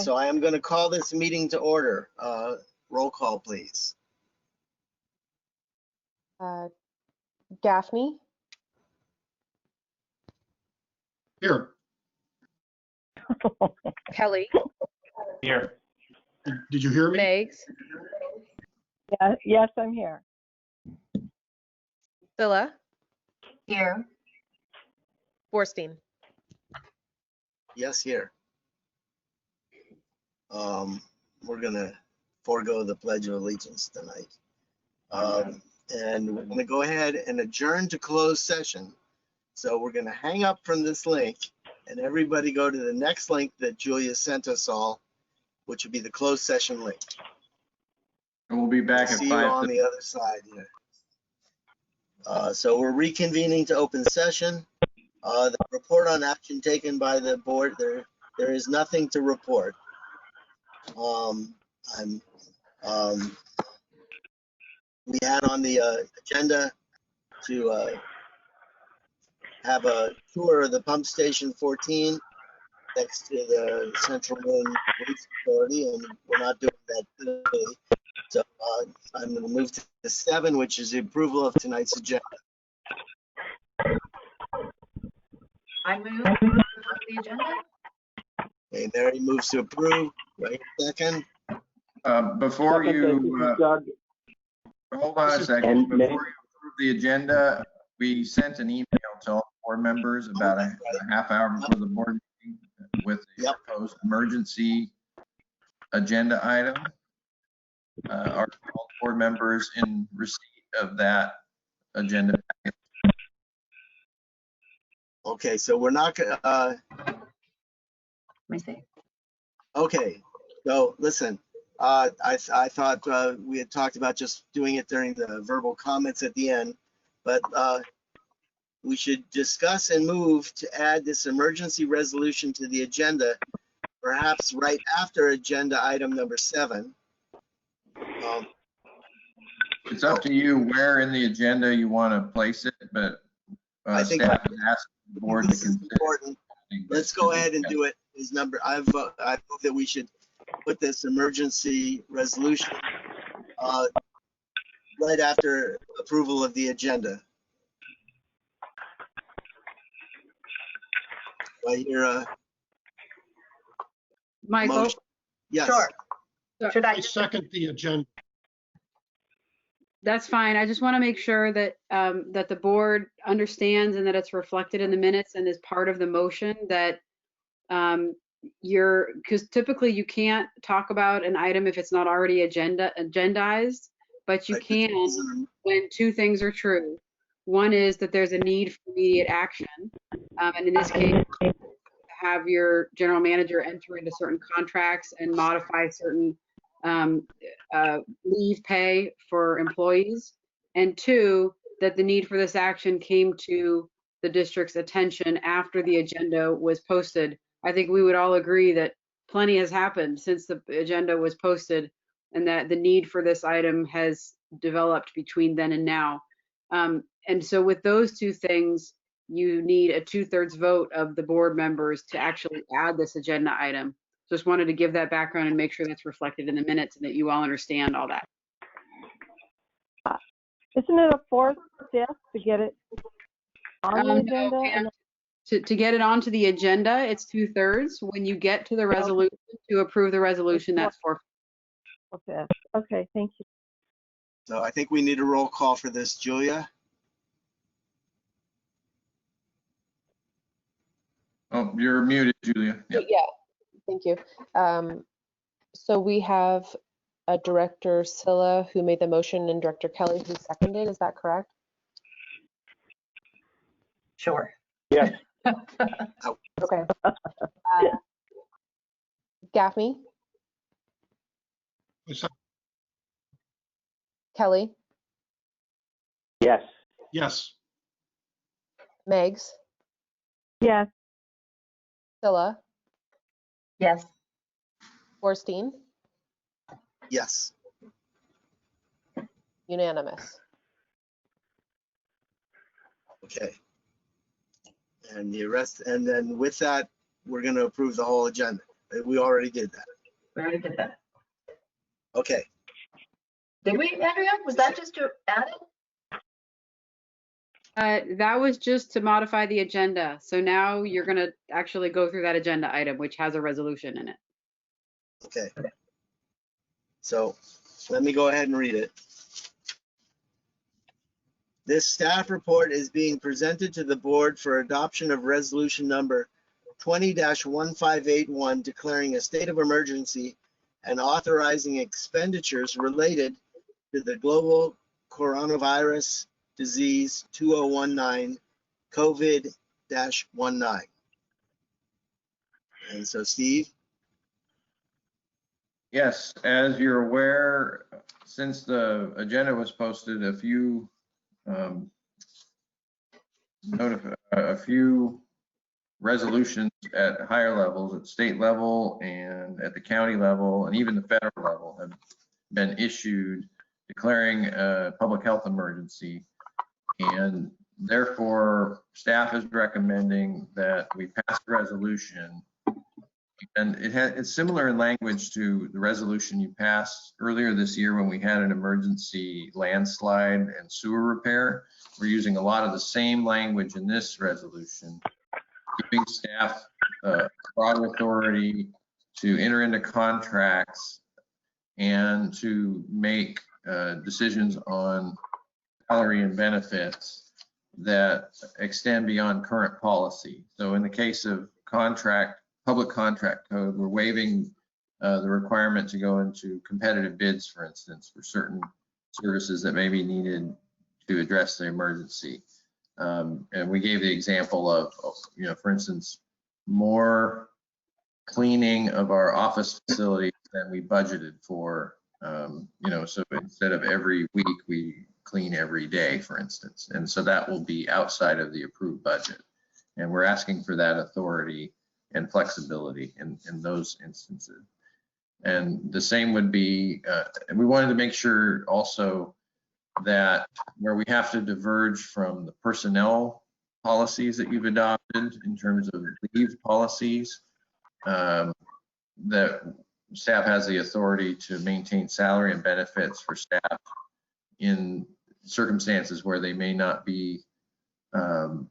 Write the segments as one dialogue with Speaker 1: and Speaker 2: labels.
Speaker 1: So I am going to call this meeting to order. Roll call, please.
Speaker 2: Gaffney,
Speaker 3: Here.
Speaker 2: Kelly,
Speaker 4: Here.
Speaker 3: Did you hear me?
Speaker 2: Megs,
Speaker 5: Yes, I'm here.
Speaker 2: Scylla,
Speaker 5: Here.
Speaker 2: Borstein.
Speaker 1: Yes, here. We're going to forego the Pledge of Allegiance tonight. And we're going to go ahead and adjourn to closed session. So we're going to hang up from this link and everybody go to the next link that Julia sent us all, which would be the closed session link.
Speaker 4: And we'll be back at
Speaker 1: See you on
Speaker 4: 5.
Speaker 1: the other side here. So we're reconvening to open session. The report on action taken by the board, there is nothing to report. We had on the agenda to have a tour of the pump station 14 next to the Central Marin Police Authority, and we're not doing that today. So I'm going to move to 7, which is the approval of tonight's agenda.
Speaker 5: I move to approve the agenda.
Speaker 1: Okay, Mary moves to approve. Right, second.
Speaker 4: Before you, hold on a second. Before you approve the agenda, we sent an email to all board members about a half hour before the board meeting with the proposed emergency agenda item. Are all board members in receipt of that agenda packet?
Speaker 1: Okay, so we're not going to,
Speaker 5: Let me see.
Speaker 1: okay, so listen, I thought we had talked about just doing it during the verbal comments at the end, but we should discuss and move to add this emergency resolution to the agenda, perhaps right after agenda item number 7.
Speaker 4: It's up to you where in the agenda you want to place it, but
Speaker 1: I think
Speaker 4: staff has asked the board to
Speaker 1: this is
Speaker 4: consider.
Speaker 1: important. Let's go ahead and do it. His number, I move that we should put this emergency resolution right after approval of the agenda. Do I hear a
Speaker 6: Michael,
Speaker 1: motion? Yes.
Speaker 5: Sure. Should
Speaker 3: I
Speaker 5: I?
Speaker 3: second the agenda.
Speaker 6: that's fine. I just want to make sure that that the board understands and that it's reflected in the minutes and is part of the motion that because typically you can't talk about an item if it's not already agendized, but you
Speaker 1: Right,
Speaker 6: can when 2 things are true. One is that there's a need for immediate action, and in this case, have your general manager enter into certain contracts and modify certain leave pay for employees. And 2, that the need for this action came to the district's attention after the agenda was posted. I think we would all agree that plenty has happened since the agenda was posted and that the need for this item has developed between then and now. And so with those 2 things, you need a 2/3 vote of the board members to actually add this agenda item. Just wanted to give that background and make sure that's reflected in the minutes and that you all understand all that.
Speaker 5: Isn't it a 4th step to get it on the agenda?
Speaker 6: And to get it onto the agenda, it's 2/3. When you get to the resolution, to approve the resolution, that's 4.
Speaker 5: Okay. Okay, thank you.
Speaker 1: So I think we need a roll call for this. Julia?
Speaker 4: Oh, you're muted, Julia. Yep.
Speaker 2: Yeah, thank you. So we have a Director Scylla who made the motion and Director Kelly who seconded. Is that correct?
Speaker 5: Sure.
Speaker 7: Yes.
Speaker 2: Okay. Gaffney, Kelly,
Speaker 7: Yes.
Speaker 3: Yes.
Speaker 2: Megs,
Speaker 5: Yes.
Speaker 2: Scylla,
Speaker 5: Yes.
Speaker 2: Borstein,
Speaker 1: Yes.
Speaker 2: unanimous.
Speaker 1: Okay. And the rest, and then with that, we're going to approve the whole agenda. We already did that.
Speaker 8: We already did that.
Speaker 1: Okay,
Speaker 8: Did we, Andrea? Was that just to add it?
Speaker 6: That was just to modify the agenda. So now you're gonna actually go through that agenda item, which has a resolution in it.
Speaker 1: okay. So let me go ahead and read it. This staff report is being presented to the board for adoption of resolution number 20-1581, declaring a state of emergency and authorizing expenditures related to the global coronavirus disease 2019 COVID-19. And so, Steve?
Speaker 4: Yes, as you're aware, since the agenda was posted, a few resolutions at higher levels, at state level and at the county level, and even the federal level, have been issued declaring a public health emergency. And therefore, staff is recommending that we pass a resolution. And it's similar in language to the resolution you passed earlier this year when we had an emergency landslide and sewer repair. We're using a lot of the same language in this resolution, giving staff broad authority to enter into contracts and to make decisions on salary and benefits that extend beyond current policy. So in the case of public contract code, we're waiving the requirement to go into competitive bids, for instance, for certain services that may be needed to address the emergency. And we gave the example of, for instance, more cleaning of our office facilities than we budgeted for. So instead of every week, we clean every day, for instance. And so that will be outside of the approved budget. And we're asking for that authority and flexibility in those instances. And the same would be, and we wanted to make sure also that where we have to diverge from the personnel policies that you've adopted in terms of leave policies, that staff has the authority to maintain salary and benefits for staff in circumstances where they may not be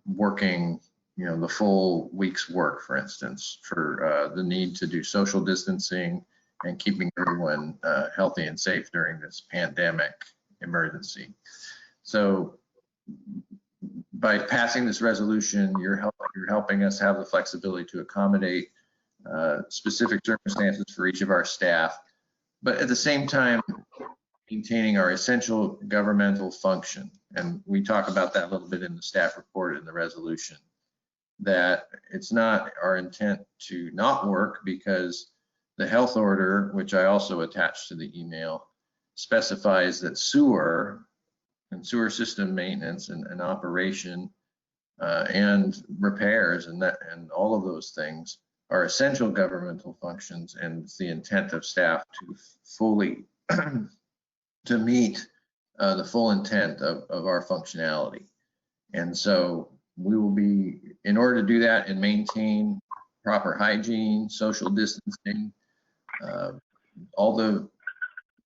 Speaker 4: working the full week's work, for instance, for the need to do social distancing and keeping everyone healthy and safe during this pandemic emergency. So by passing this resolution, you're helping us have the flexibility to accommodate specific circumstances for each of our staff, but at the same time, maintaining our essential governmental function. And we talk about that a little bit in the staff report in the resolution, that it's not our intent to not work, because the health order, which I also attached to the email, specifies that sewer and sewer system maintenance and operation and repairs and all of those things are essential governmental functions, and it's the intent of staff to fully to meet the full intent of our functionality. And so we will be, in order to do that and maintain proper hygiene, social distancing, all the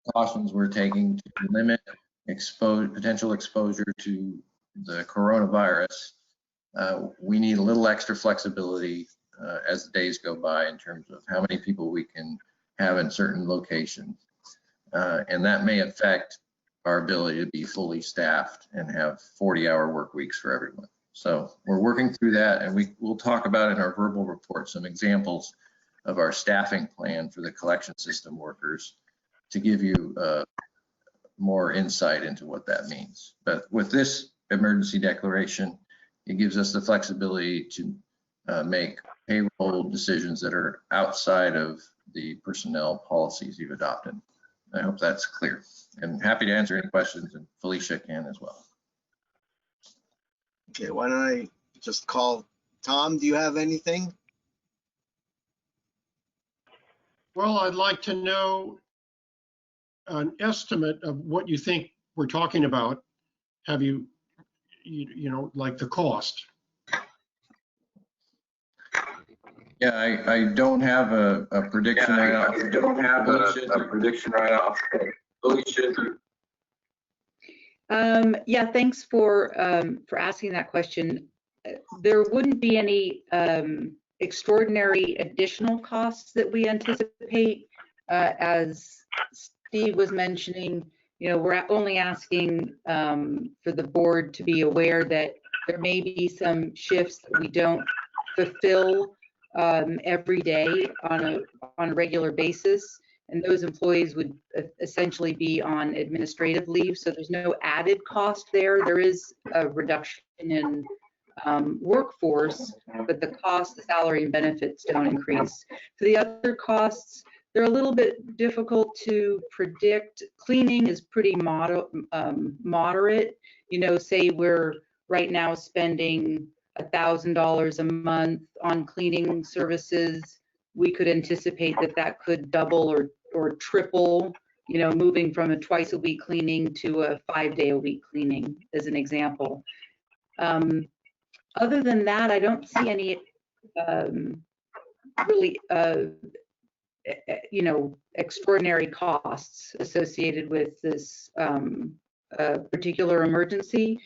Speaker 4: precautions we're taking to limit potential exposure to the coronavirus, we need a little extra flexibility as the days go by in terms of how many people we can have in certain locations. And that may affect our ability to be fully staffed and have 40-hour work weeks for everyone. So we're working through that, and we'll talk about in our verbal report some examples of our staffing plan for the collection system workers to give you more insight into what that means. But with this emergency declaration, it gives us the flexibility to make payroll decisions that are outside of the personnel policies you've adopted. I hope that's clear. And happy to answer any questions, and Felicia can as well.
Speaker 1: Okay, why don't I just call Tom? Do you have anything?
Speaker 3: Well, I'd like to know an estimate of what you think we're talking about. Have you like the cost?
Speaker 4: Yeah, I don't have a prediction right off.
Speaker 9: I don't have a prediction right off. Really should.
Speaker 10: Yeah, thanks for asking that question. There wouldn't be any extraordinary additional costs that we anticipate. As Steve was mentioning, you know, we're only asking for the board to be aware that there may be some shifts that we don't fulfill every day on a regular basis. And those employees would essentially be on administrative leave. So there's no added cost there. There is a reduction in workforce, but the cost, the salary and benefits don't increase. For the other costs, they're a little bit difficult to predict. Cleaning is pretty moderate. You know, say we're right now spending $1,000 a month on cleaning services. We could anticipate that that could double or triple, you know, moving from a twice a week cleaning to a 5-day-a-week cleaning, as an example. Other than that, I don't see any really, you know, extraordinary costs associated with this particular emergency.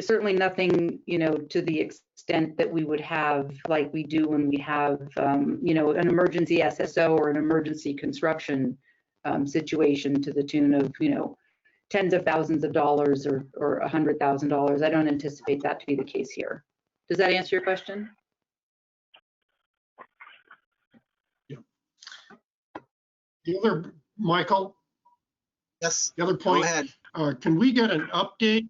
Speaker 10: Certainly nothing, you know, to the extent that we would have like we do when we have, you know, an emergency SSO or an emergency construction situation to the tune of, you know, tens of thousands of dollars or $100,000. I don't anticipate that to be the case here. Does that answer your question?
Speaker 3: Yeah. The other, Michael?
Speaker 1: Yes.
Speaker 3: The other point,
Speaker 1: Go ahead.
Speaker 3: Can we get an update?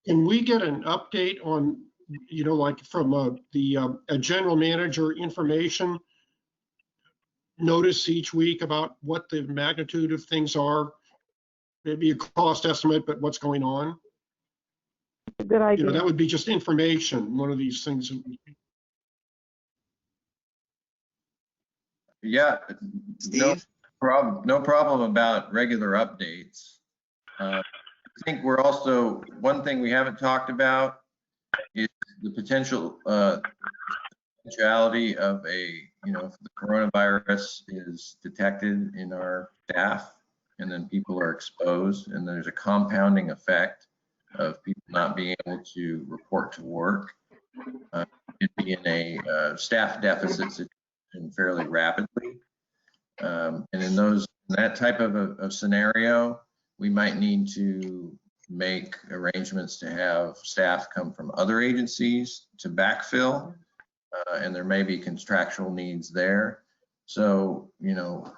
Speaker 3: Can we get an update on, you know, like from a general manager information notice each week about what the magnitude of things are? Maybe a cost estimate, but what's going on?
Speaker 5: Good idea.
Speaker 3: You know, that would be just information, one of these things.
Speaker 4: Yeah,
Speaker 1: Steve?
Speaker 4: no problem about regular updates. I think we're also, one thing we haven't talked about is the potentiality of you know, if the coronavirus is detected in our staff and then people are exposed and there's a compounding effect of people not being able to report to work. It'd be in a staff deficit situation fairly rapidly. And in that type of a scenario, we might need to make arrangements to have staff come from other agencies to backfill, and there may be contractual needs there. So, you know,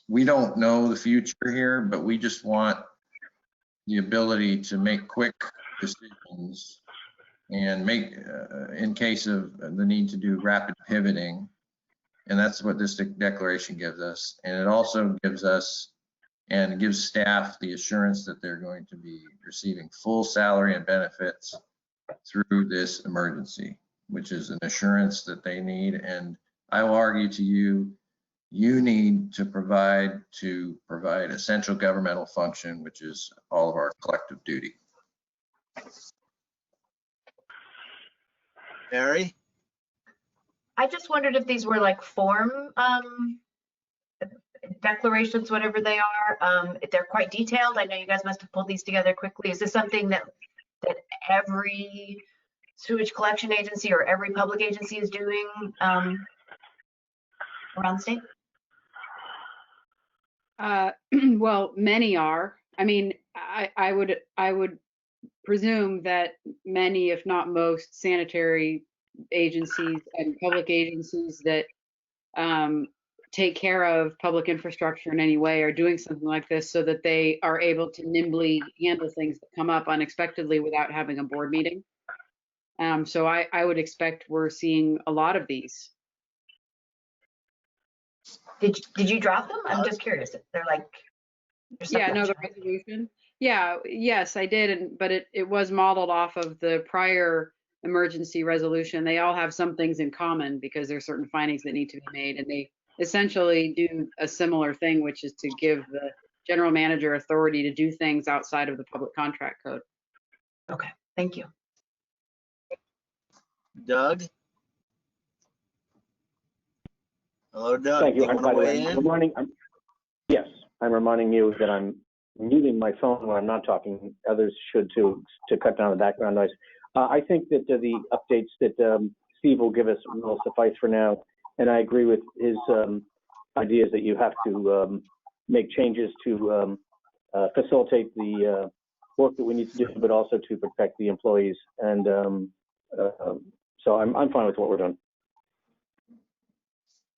Speaker 4: we don't know the future here, but we just want the ability to make quick decisions and make, in case of the need to do rapid pivoting. And that's what this declaration gives us. And it also gives us and gives staff the assurance that they're going to be receiving full salary and benefits through this emergency, which is an assurance that they need. And I will argue to you, you need to provide essential governmental function, which is all of our collective duty.
Speaker 1: Mary?
Speaker 8: I just wondered if these were like form declarations, whatever they are. If they're quite detailed. I know you guys must have pulled these together quickly. Is this something that every sewage collection agency or every public agency is doing around the state?
Speaker 6: Well, many are. I mean, I would presume that many, if not most, sanitary agencies and public agencies that take care of public infrastructure in any way are doing something like this so that they are able to nimbly handle things that come up unexpectedly without having a board meeting. So I would expect we're seeing a lot of these.
Speaker 8: Did you drop them? I'm just curious if they're like.
Speaker 6: Yeah, no, the resolution. Yeah, yes, I did, but it was modeled off of the prior emergency resolution. They all have some things in common because there's certain findings that need to be made, and they essentially do a similar thing, which is to give the general manager authority to do things outside of the public contract code.
Speaker 8: Okay, thank you.
Speaker 1: Doug? Hello, Doug.
Speaker 7: Thank you.
Speaker 1: You
Speaker 7: And
Speaker 1: want
Speaker 7: by
Speaker 1: to
Speaker 7: the
Speaker 1: weigh
Speaker 7: way,
Speaker 1: in?
Speaker 7: yes, I'm reminding you that I'm muting my phone when I'm not talking. Others should too, to cut down the background noise. I think that the updates that Steve will give us will suffice for now. And I agree with his ideas that you have to make changes to facilitate the work that we need to do, but also to protect the employees. And so I'm fine with what we're doing.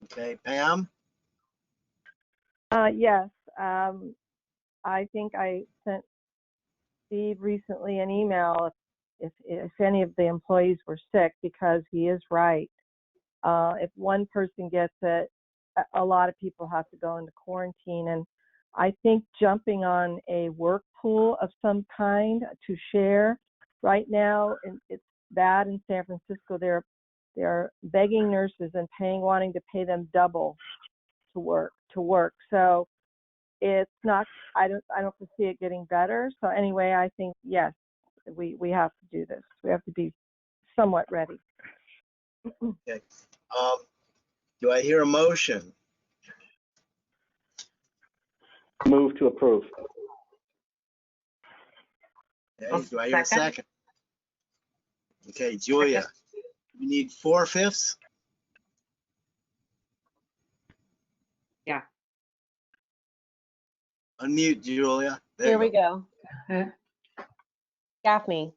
Speaker 1: Okay, Pam?
Speaker 5: Yes. I think I sent Steve recently an email if any of the employees were sick, because he is right. If one person gets it, a lot of people have to go into quarantine. And I think jumping on a work pool of some kind to share right now, and it's bad in San Francisco. They're begging nurses and wanting to pay them double to work. So it's not, I don't foresee it getting better. So anyway, I think, yes, we have to do this. We have to be somewhat ready.
Speaker 1: Okay. Do I hear a motion?
Speaker 7: Move to approve.
Speaker 1: Okay, do I hear a second? Okay, Julia, you need 4/5?
Speaker 6: Yeah.
Speaker 1: Unmute, Julia. There
Speaker 2: Here
Speaker 1: you
Speaker 2: we go. Gaffney.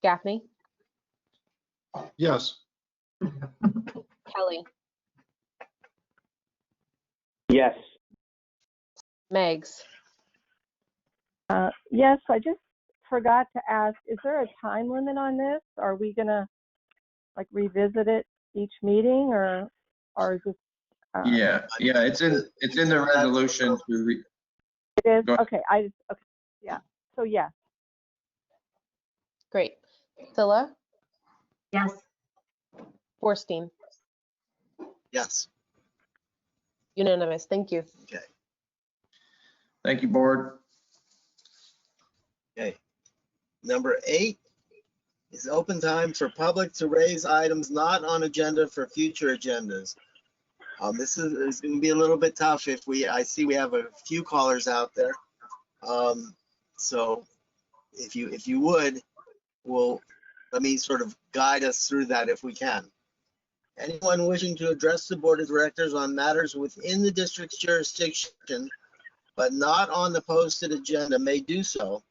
Speaker 2: Gaffney.
Speaker 3: Yes.
Speaker 2: Kelly.
Speaker 7: Yes.
Speaker 2: Megs.
Speaker 5: Yes, I just forgot to ask, is there a time limit on this? Are we gonna like revisit it each meeting, or is this?
Speaker 4: Yeah, it's in the resolution to
Speaker 5: It is?
Speaker 4: Go ahead.
Speaker 5: Okay, okay, yeah, so yes.
Speaker 2: Great. Scylla.
Speaker 8: Yes.
Speaker 2: Borstein.
Speaker 1: Yes.
Speaker 2: Unanimous. Thank you.
Speaker 1: Okay.
Speaker 4: Thank you, board.
Speaker 1: Okay. Number 8 is open time for public to raise items not on agenda for future agendas. This is going to be a little bit tough if I see we have a few callers out there. So if you would, let me sort of guide us through that if we can. Anyone wishing to address the board of directors on matters within the district's jurisdiction, but not on the posted agenda, may do so.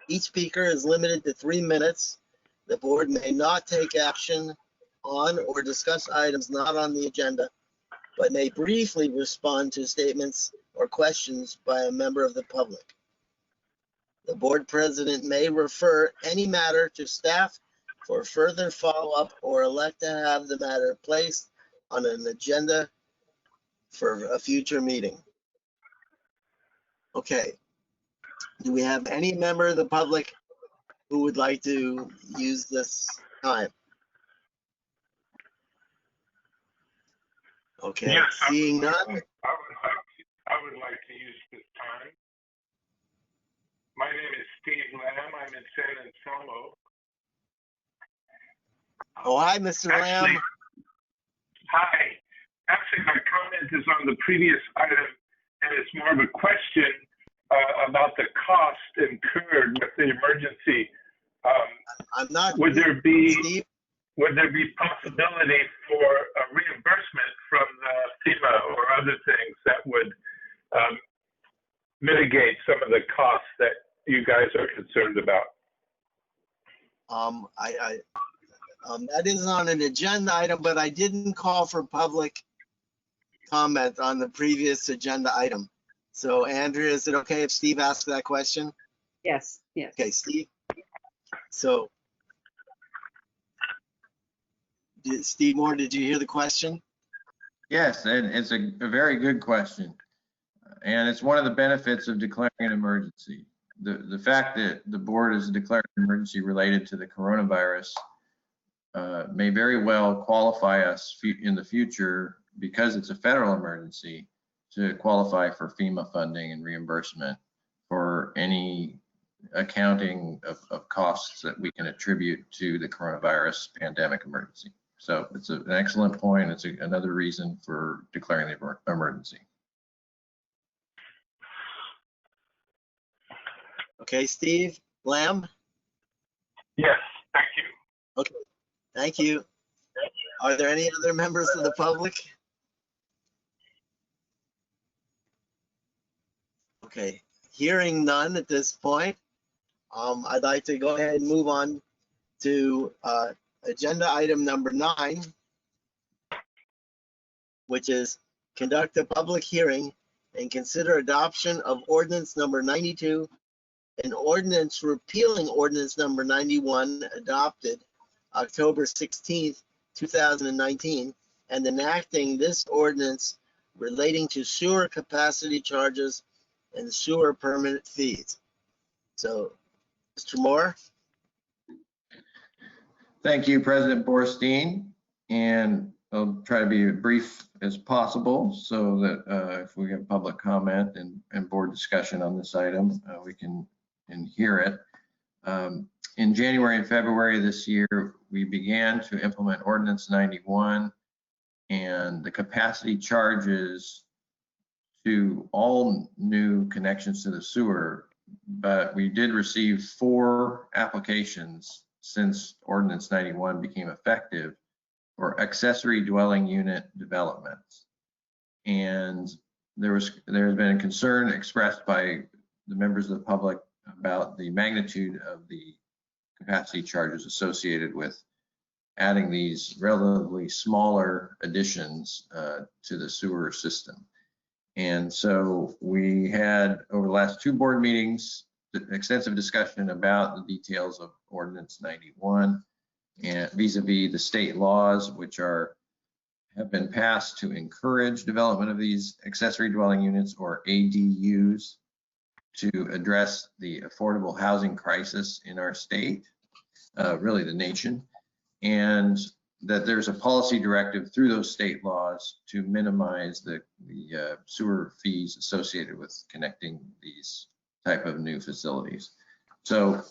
Speaker 1: Each speaker is limited to 3 minutes. The board may not take action on or discuss items not on the agenda, but may briefly respond to statements or questions by a member of the public. The board president may refer any matter to staff for further follow-up or elect to have the matter placed on an agenda for a future meeting. Okay. Do we have any member of the public who would like to use this time? Okay,
Speaker 11: yes,
Speaker 1: seeing none.
Speaker 11: I would like to use this time. My name is Steve Lamb. I'm in San Anselmo.
Speaker 1: Oh, hi, Mr. Lamb.
Speaker 11: Hi. Actually, my comment is on the previous item, and it's more of a question about the cost incurred with the emergency.
Speaker 1: I'm not.
Speaker 11: Would there be
Speaker 1: Steve?
Speaker 11: Would there be possibility for a reimbursement from the FEMA or other things that would mitigate some of the costs that you guys are concerned about?
Speaker 1: That isn't on an agenda item, but I didn't call for public comment on the previous agenda item. So Andrea, is it okay if Steve asks that question?
Speaker 6: Yes, yes.
Speaker 1: Okay, Steve. So, Steve Moore, did you hear the question?
Speaker 4: Yes, and it's a very good question. And it's one of the benefits of declaring an emergency. The fact that the board has declared an emergency related to the coronavirus may very well qualify us in the future, because it's a federal emergency, to qualify for FEMA funding and reimbursement for any accounting of costs that we can attribute to the coronavirus pandemic emergency. So it's an excellent point. It's another reason for declaring the emergency.
Speaker 1: Okay, Steve Lamb?
Speaker 11: Yes, thank you.
Speaker 1: Okay, thank you. Are there any other members of the public? Okay, hearing none at this point, I'd like to go ahead and move on to agenda item number 9, which is conduct a public hearing and consider adoption of ordinance number 92, an ordinance repealing ordinance number 91 adopted October 16th, 2019, and enacting this ordinance relating to sewer capacity charges and sewer permit fees. So, Mr. Moore?
Speaker 4: Thank you, President Borstein. And I'll try to be as brief as possible so that if we have public comment and board discussion on this item, we can hear it. In January and February of this year, we began to implement Ordinance 91 and the capacity charges to all new connections to the sewer, but we did receive 4 applications since Ordinance 91 became effective for accessory dwelling unit developments. And there has been concern expressed by the members of the public about the magnitude of the capacity charges associated with adding these relatively smaller additions to the sewer system. And so we had, over the last 2 board meetings, extensive discussion about the details of Ordinance 91 and vis-a-vis the state laws, which have been passed to encourage development of these accessory dwelling units, or ADUs, to address the affordable housing crisis in our state, really the nation, and that there's a policy directive through those state laws to minimize the sewer fees associated with connecting these type of new facilities. So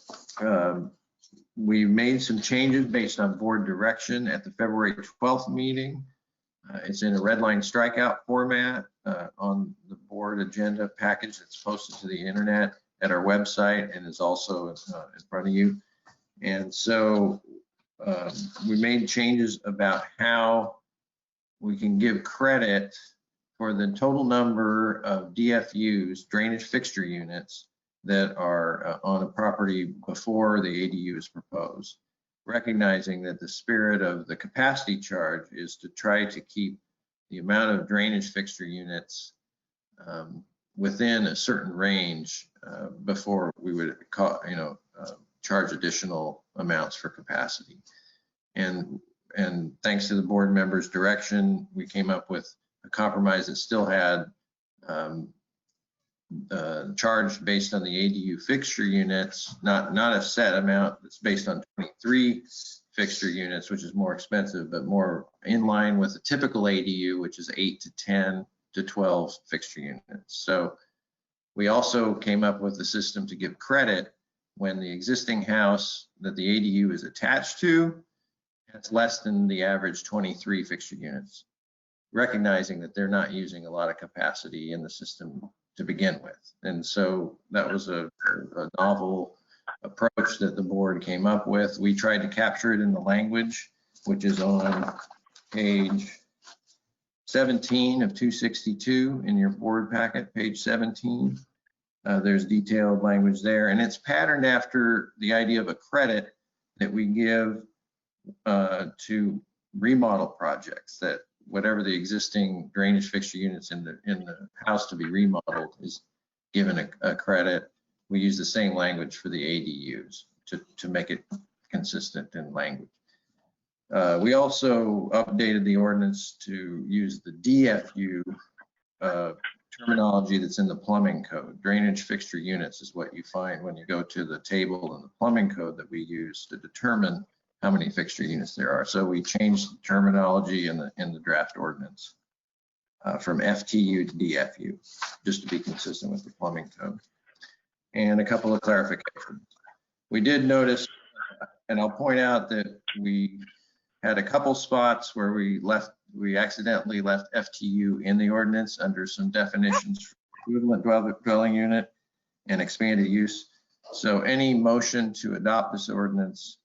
Speaker 4: we made some changes based on board direction at the February 12th meeting. It's in a red line strikeout format on the board agenda package that's posted to the internet at our website and is also in front of you. And so we made changes about how we can give credit for the total number of DFUs, drainage fixture units, that are on a property before the ADU is proposed, recognizing that the spirit of the capacity charge is to try to keep the amount of drainage fixture units within a certain range before we would charge additional amounts for capacity. And thanks to the board members' direction, we came up with a compromise that still had charged based on the ADU fixture units, not a set amount that's based on 23 fixture units, which is more expensive, but more in line with a typical ADU, which is 8 to 10 to 12 fixture units. So we also came up with a system to give credit when the existing house that the ADU is attached to has less than the average 23 fixture units, recognizing that they're not using a lot of capacity in the system to begin with. And so that was a novel approach that the board came up with. We tried to capture it in the language, which is on page 17 of 262 in your board packet, page 17. There's detailed language there, and it's patterned after the idea of a credit that we give to remodel projects, that whatever the existing drainage fixture units in the house to be remodeled is given a credit. We use the same language for the ADUs to make it consistent in language. We also updated the ordinance to use the DFU terminology that's in the plumbing code. Drainage fixture units is what you find when you go to the table in the plumbing code that we use to determine how many fixture units there are. So we changed the terminology in the draft ordinance from FTU to DFU, just to be consistent with the plumbing code. and a couple of clarifications. We did notice, and I'll point out that we had a couple spots where we accidentally left FTU in the ordinance under some definitions for equivalent dwelling unit and expanded use. So any motion to adopt this ordinance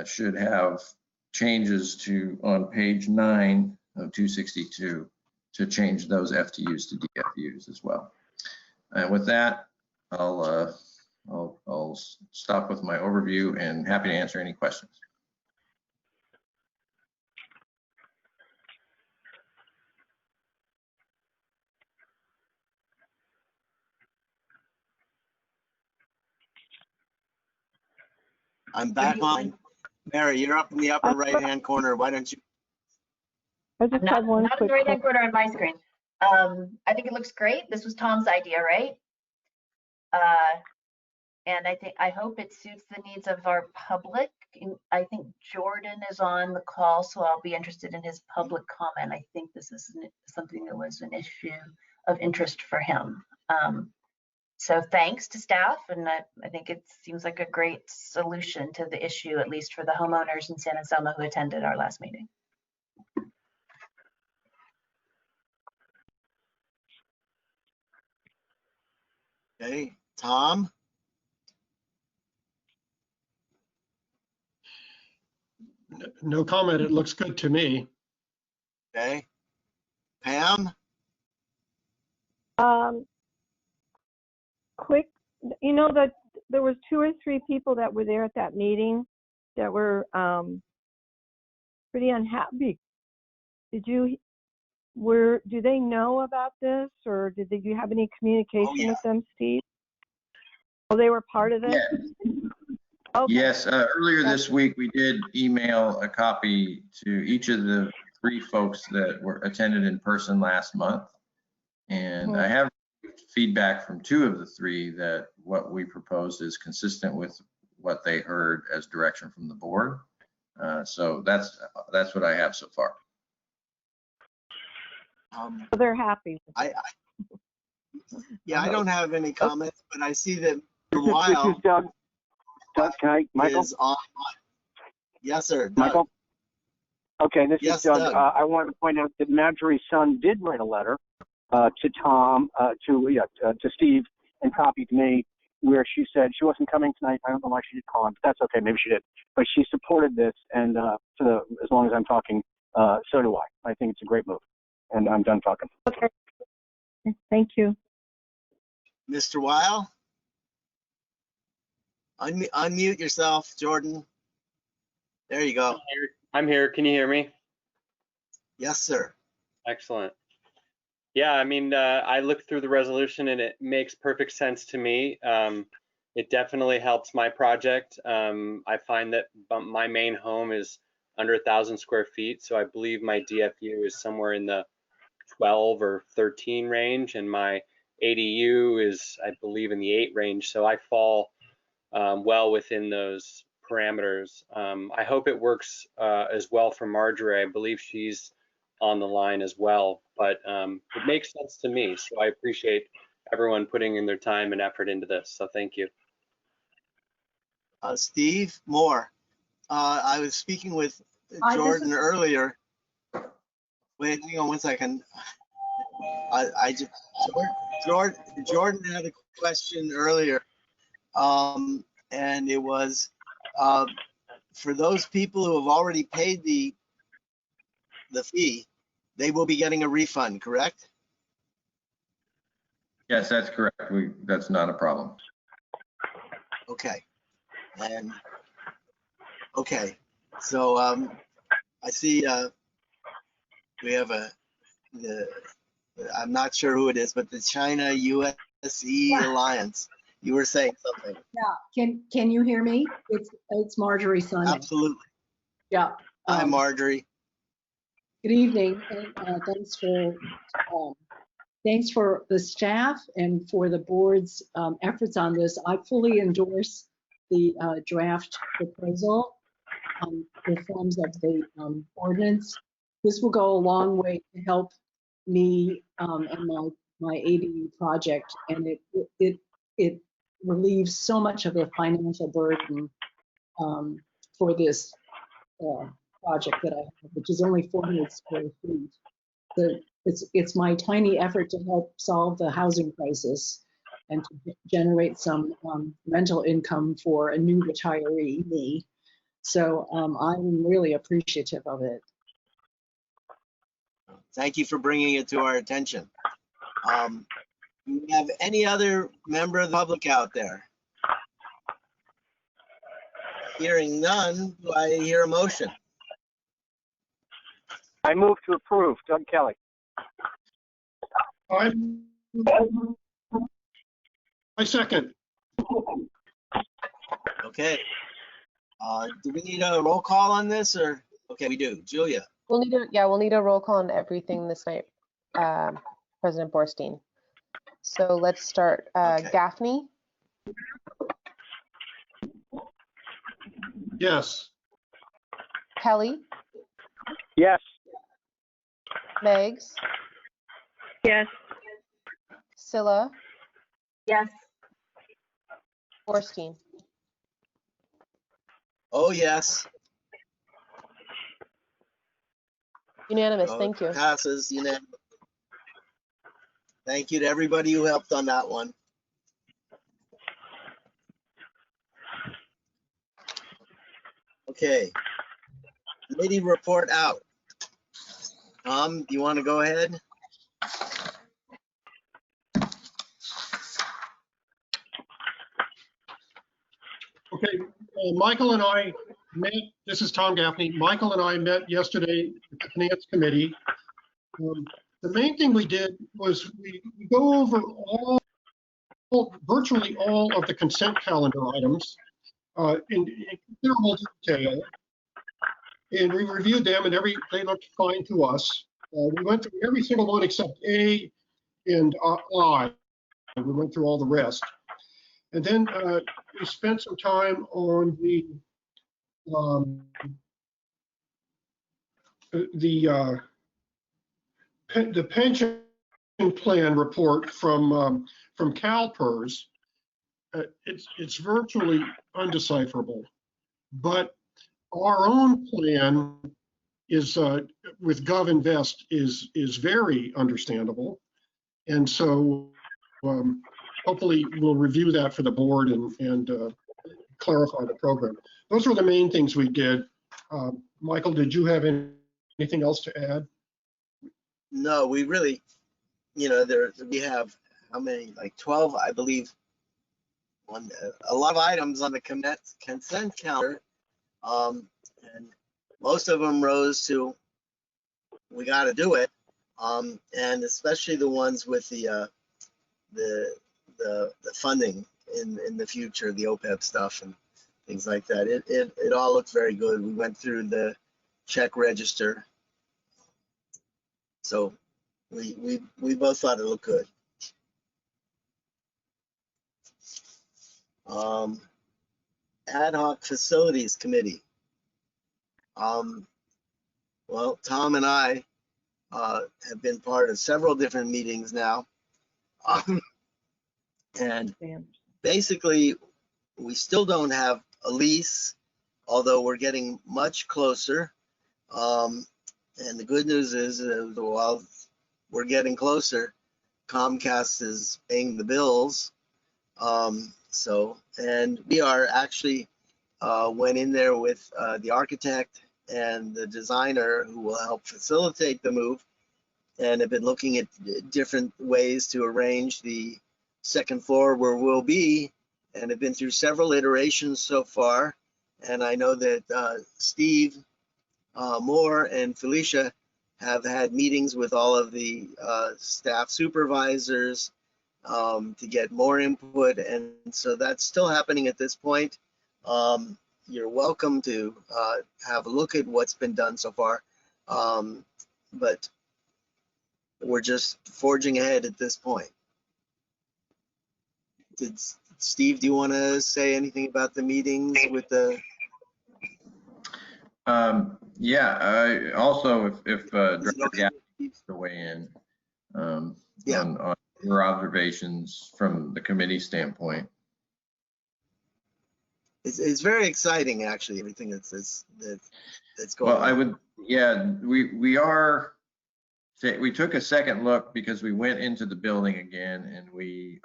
Speaker 4: should have changes on page 9 of 262 to change those FTUs to DFUs as well. And with that, I'll stop with my overview and happy to answer any questions.
Speaker 1: I'm back on. Mary, you're up in the upper right-hand corner. Why don't you?
Speaker 5: I just have one
Speaker 8: Not in
Speaker 5: quick
Speaker 8: the right-hand corner on my screen. I think it looks great. This was Tom's idea, right? And I hope it suits the needs of our public. I think Jordan is on the call, so I'll be interested in his public comment. I think this is something that was an issue of interest for him. So thanks to staff, and I think it seems like a great solution to the issue, at least for the homeowners in San Anselmo who attended our last meeting.
Speaker 1: Okay, Tom?
Speaker 3: No comment. It looks good to me.
Speaker 1: Okay. Pam?
Speaker 5: Quick, you know that there was 2 or 3 people that were there at that meeting that were pretty unhappy. Do they know about this, or did you have any communication with them, Steve? Oh, they were part of this?
Speaker 4: Yeah.
Speaker 5: Okay.
Speaker 4: Yes, earlier this week, we did email a copy to each of the 3 folks that were attended in person last month. And I have feedback from 2 of the 3 that what we proposed is consistent with what they heard as direction from the board. So that's what I have so far.
Speaker 5: They're happy.
Speaker 1: Yeah, I don't have any comments, but I see that for a while.
Speaker 7: This is Doug. Doug, can I, Michael?
Speaker 1: Yes, sir. Doug.
Speaker 7: Michael? Okay, this
Speaker 1: Yes,
Speaker 7: is Doug.
Speaker 1: Doug.
Speaker 7: I want to point out that Marjorie's son did write a letter to Tom, to Steve, and copied me, where she said she wasn't coming tonight. I don't know why she did call him, but that's okay. Maybe she did. But she supported this, and as long as I'm talking, so do I. I think it's a great move, and I'm done talking.
Speaker 5: Okay. Thank you.
Speaker 1: Mr. Weil? Unmute yourself, Jordan. There you go.
Speaker 12: I'm here. Can you hear me?
Speaker 1: Yes, sir.
Speaker 12: Excellent. Yeah, I mean, I looked through the resolution and it makes perfect sense to me. It definitely helps my project. I find that my main home is under 1,000 square feet, so I believe my DFU is somewhere in the 12 or 13 range, and my ADU is, I believe, in the 8 range. So I fall well within those parameters. I hope it works as well for Marjorie. I believe she's on the line as well, but it makes sense to me. So I appreciate everyone putting in their time and effort into this. So thank you.
Speaker 1: Steve Moore. I was speaking with Jordan earlier. Wait, hang on one second. Jordan had a question earlier, and it was for those people who have already paid the fee, they will be getting a refund, correct?
Speaker 4: Yes, that's correct. That's not a problem.
Speaker 1: Okay. And okay, so I see we have I'm not sure who it is, but the China USE Alliance. You were saying something.
Speaker 13: Yeah, can you hear me? It's Marjorie Sunday.
Speaker 1: Absolutely.
Speaker 13: Yeah.
Speaker 1: Hi, Marjorie.
Speaker 13: Good evening, and thanks for the staff and for the board's efforts on this. I fully endorse the draft proposal, the forms of the ordinance. This will go a long way to help me and my ADU project, and it relieves so much of the financial burden for this project that I have, which is only 400 square feet. It's my tiny effort to help solve the housing crisis and to generate some rental income for a new retiree, me. So I'm really appreciative of it.
Speaker 1: Thank you for bringing it to our attention. Do we have any other member of the public out there? Hearing none, do I hear a motion?
Speaker 7: I move to approve. Doug Kelly.
Speaker 3: I second.
Speaker 1: Okay. Do we need a roll call on this, or? Okay, we do. Julia?
Speaker 2: We'll need a roll call on everything this night, President Borstein. So let's start.
Speaker 1: Okay.
Speaker 2: Gaffney?
Speaker 3: Yes.
Speaker 2: Kelly?
Speaker 7: Yes.
Speaker 2: Meggs?
Speaker 5: Yes.
Speaker 2: Scylla?
Speaker 8: Yes.
Speaker 2: Borstein?
Speaker 1: Oh, yes.
Speaker 2: Unanimous,
Speaker 1: So
Speaker 2: thank you.
Speaker 1: Passes unanimously. Thank you to everybody who helped on that one. Okay. Committee report out. Tom, do you want to go ahead?
Speaker 3: Okay, Michael and I met, this is Tom Gaffney. Michael and I met yesterday at the Finance Committee. The main thing we did was we go over virtually all of the consent calendar items in considerable detail. And we reviewed them and they looked fine to us. We went through every single one except A and I. We went through all the rest. And then we spent some time on the pension plan report from CalPERS. It's virtually undecipherable, but our own plan is with GovInvest is very understandable, and so hopefully we'll review that for the board and clarify the program. Those were the main things we did. Michael, did you have anything else to add?
Speaker 1: No, we really, we have how many, like 12, I believe, a lot of items on the consent calendar. And most of them rose to, we got to do it. And especially the ones with the funding in the future, the OPEB stuff and things like that. It all looked very good. We went through the check register. So we both thought it looked good. Ad Hoc Facilities Committee. Well, Tom and I have been part of several different meetings now. And basically, we still don't have a lease, although we're getting much closer. And the good news is, while we're getting closer, Comcast is paying the bills. And we are actually went in there with the architect and the designer who will help facilitate the move, and have been looking at different ways to arrange the second floor where we'll be, and have been through several iterations so far. And I know that Steve Moore and Felicia have had meetings with all of the staff supervisors to get more input, and so that's still happening at this point. You're welcome to have a look at what's been done so far, but we're just forging ahead at this point. Steve, do you want to say anything about the meetings with the?
Speaker 4: Yeah, also if Director Gaffney needs to weigh in on your observations from the committee standpoint.
Speaker 1: It's very exciting, actually, everything that's going
Speaker 4: Well,
Speaker 1: on.
Speaker 4: I would, yeah, we took a second look because we went into the building again, and we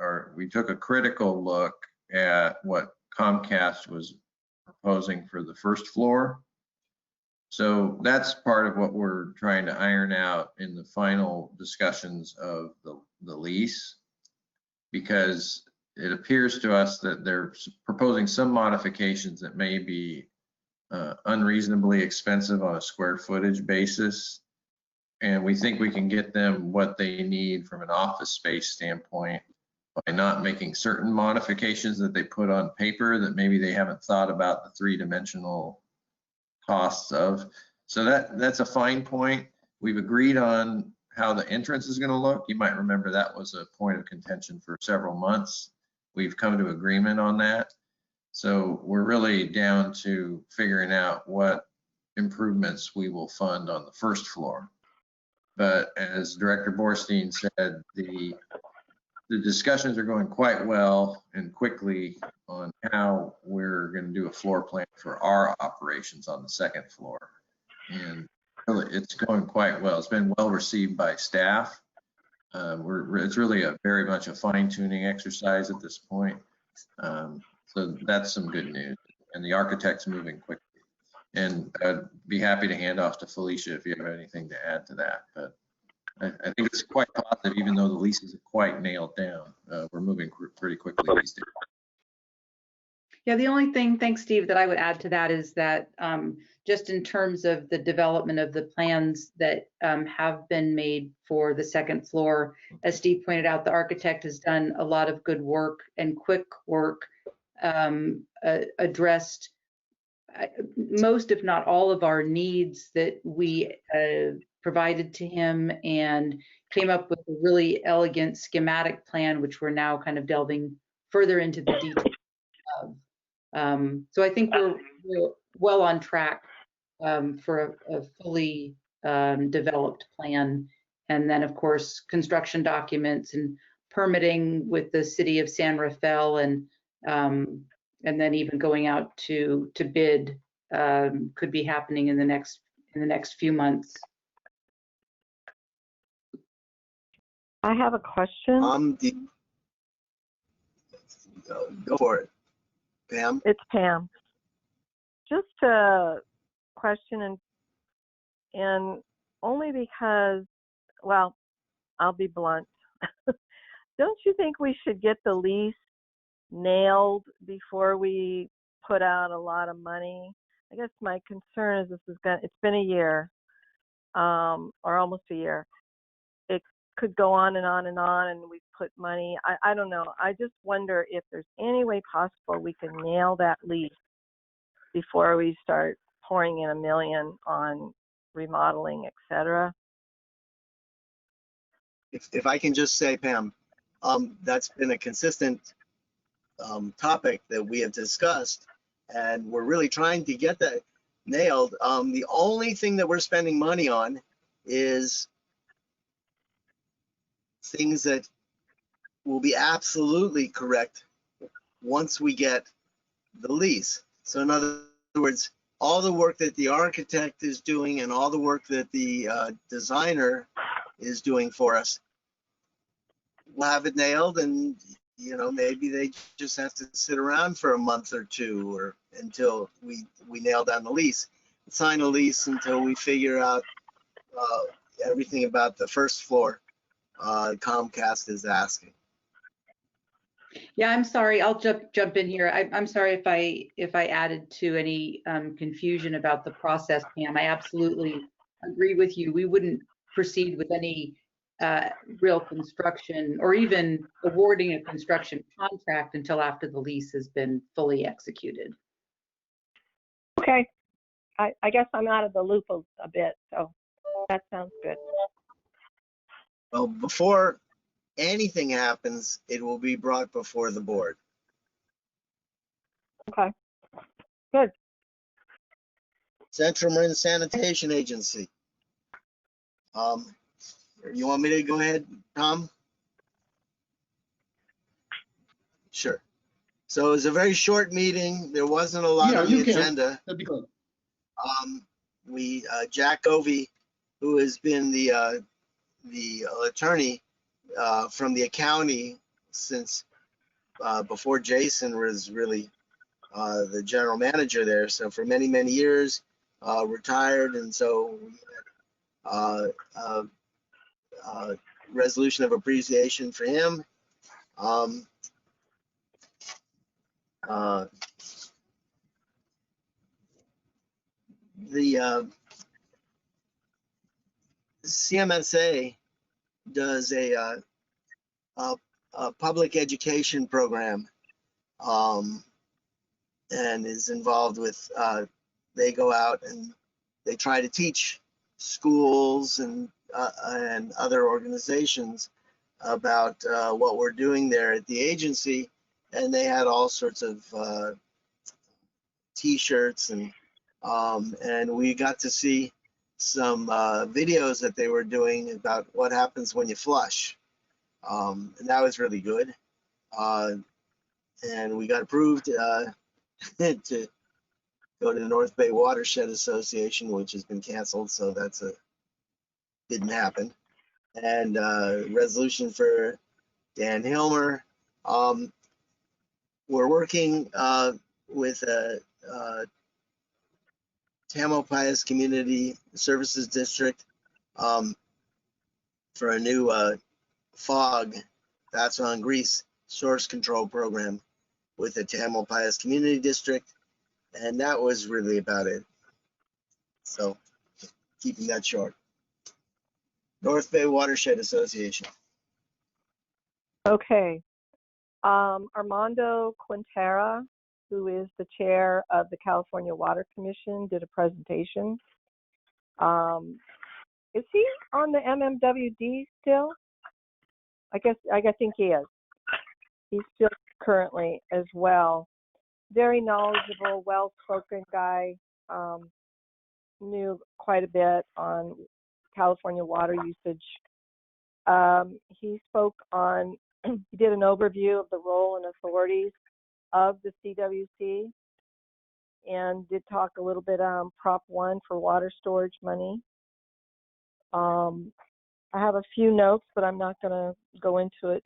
Speaker 4: took a critical look at what Comcast was proposing for the first floor. So that's part of what we're trying to iron out in the final discussions of the lease, because it appears to us that they're proposing some modifications that may be unreasonably expensive on a square footage basis. And we think we can get them what they need from an office space standpoint by not making certain modifications that they put on paper that maybe they haven't thought about the three-dimensional costs of. So that's a fine point. We've agreed on how the entrance is going to look. You might remember that was a point of contention for several months. We've come to agreement on that. So we're really down to figuring out what improvements we will fund on the first floor. But as Director Borstein said, the discussions are going quite well and quickly on how we're going to do a floor plan for our operations on the second floor. And really, it's going quite well. It's been well received by staff. It's really very much a fine-tuning exercise at this point. So that's some good news. And the architect's moving quickly. And I'd be happy to hand off to Felicia if you have anything to add to that. But I think it's quite positive, even though the lease isn't quite nailed down. We're moving pretty quickly these days.
Speaker 10: Yeah, the only thing, thanks, Steve, that I would add to that is that just in terms of the development of the plans that have been made for the second floor, as Steve pointed out, the architect has done a lot of good work and quick work, addressed most, if not all, of our needs that we provided to him, and came up with a really elegant schematic plan, which we're now kind of delving further into the details of. So I think we're well on track for a fully developed plan. And then, of course, construction documents and permitting with the city of San Rafael, and then even going out to bid could be happening in the next few months.
Speaker 5: I have a question.
Speaker 1: Go for it, Pam.
Speaker 5: It's Pam. Just a question, and only because, well, I'll be blunt. Don't you think we should get the lease nailed before we put out a lot of money? I guess my concern is it's been a year, or almost a year. It could go on and on and on, and we put money. I don't know. I just wonder if there's any way possible we can nail that lease before we start pouring in $1 million on remodeling, etc.
Speaker 1: If I can just say, Pam, that's been a consistent topic that we have discussed, and we're really trying to get that nailed. The only thing that we're spending money on is things that will be absolutely correct once we get the lease. So in other words, all the work that the architect is doing and all the work that the designer is doing for us, we'll have it nailed, and maybe they just have to sit around for a month or two, or until we nail down the lease, sign a lease until we figure out everything about the first floor Comcast is asking.
Speaker 10: Yeah, I'm sorry. I'll jump in here. I'm sorry if I added to any confusion about the process, Pam. I absolutely agree with you. We wouldn't proceed with any real construction or even awarding a construction contract until after the lease has been fully executed.
Speaker 5: Okay. I guess I'm out of the loop a bit, so that sounds good.
Speaker 1: Well, before anything happens, it will be brought before the board.
Speaker 5: Okay, good.
Speaker 1: Central Marin Sanitation Agency. You want me to go ahead, Tom? Sure. So it was a very short meeting. There wasn't a lot on the agenda.
Speaker 3: That'd be good.
Speaker 1: Jack Govey, who has been the attorney from the county since before Jason was really the general manager there. So for many, many years, retired. And so resolution of appreciation for him. The CMSA does a public education program and is involved with, they go out and they try to teach schools and other organizations about what we're doing there at the agency. And they had all sorts of t-shirts and we got to see some videos that they were doing about what happens when you flush. And that was really good. And we got approved to go to the North Bay Watershed Association, which has been canceled, so didn't happen. And resolution for Dan Hilmer. We're working with Tamalpais Community Services District for a new FOG, that's on grease, source control program with the Tamalpais Community District. And that was really about it. So keeping that short. North Bay Watershed Association.
Speaker 5: Okay. Armando Quintera, who is the chair of the California Water Commission, did a presentation. Is he on the MMWD still? I think he is. He's still currently as well. Very knowledgeable, well-spoken guy. Knew quite a bit on California water usage. He spoke on, he did an overview of the role and authorities of the CWC and did talk a little bit on Prop 1 for water storage money. I have a few notes, but I'm not going to go into it.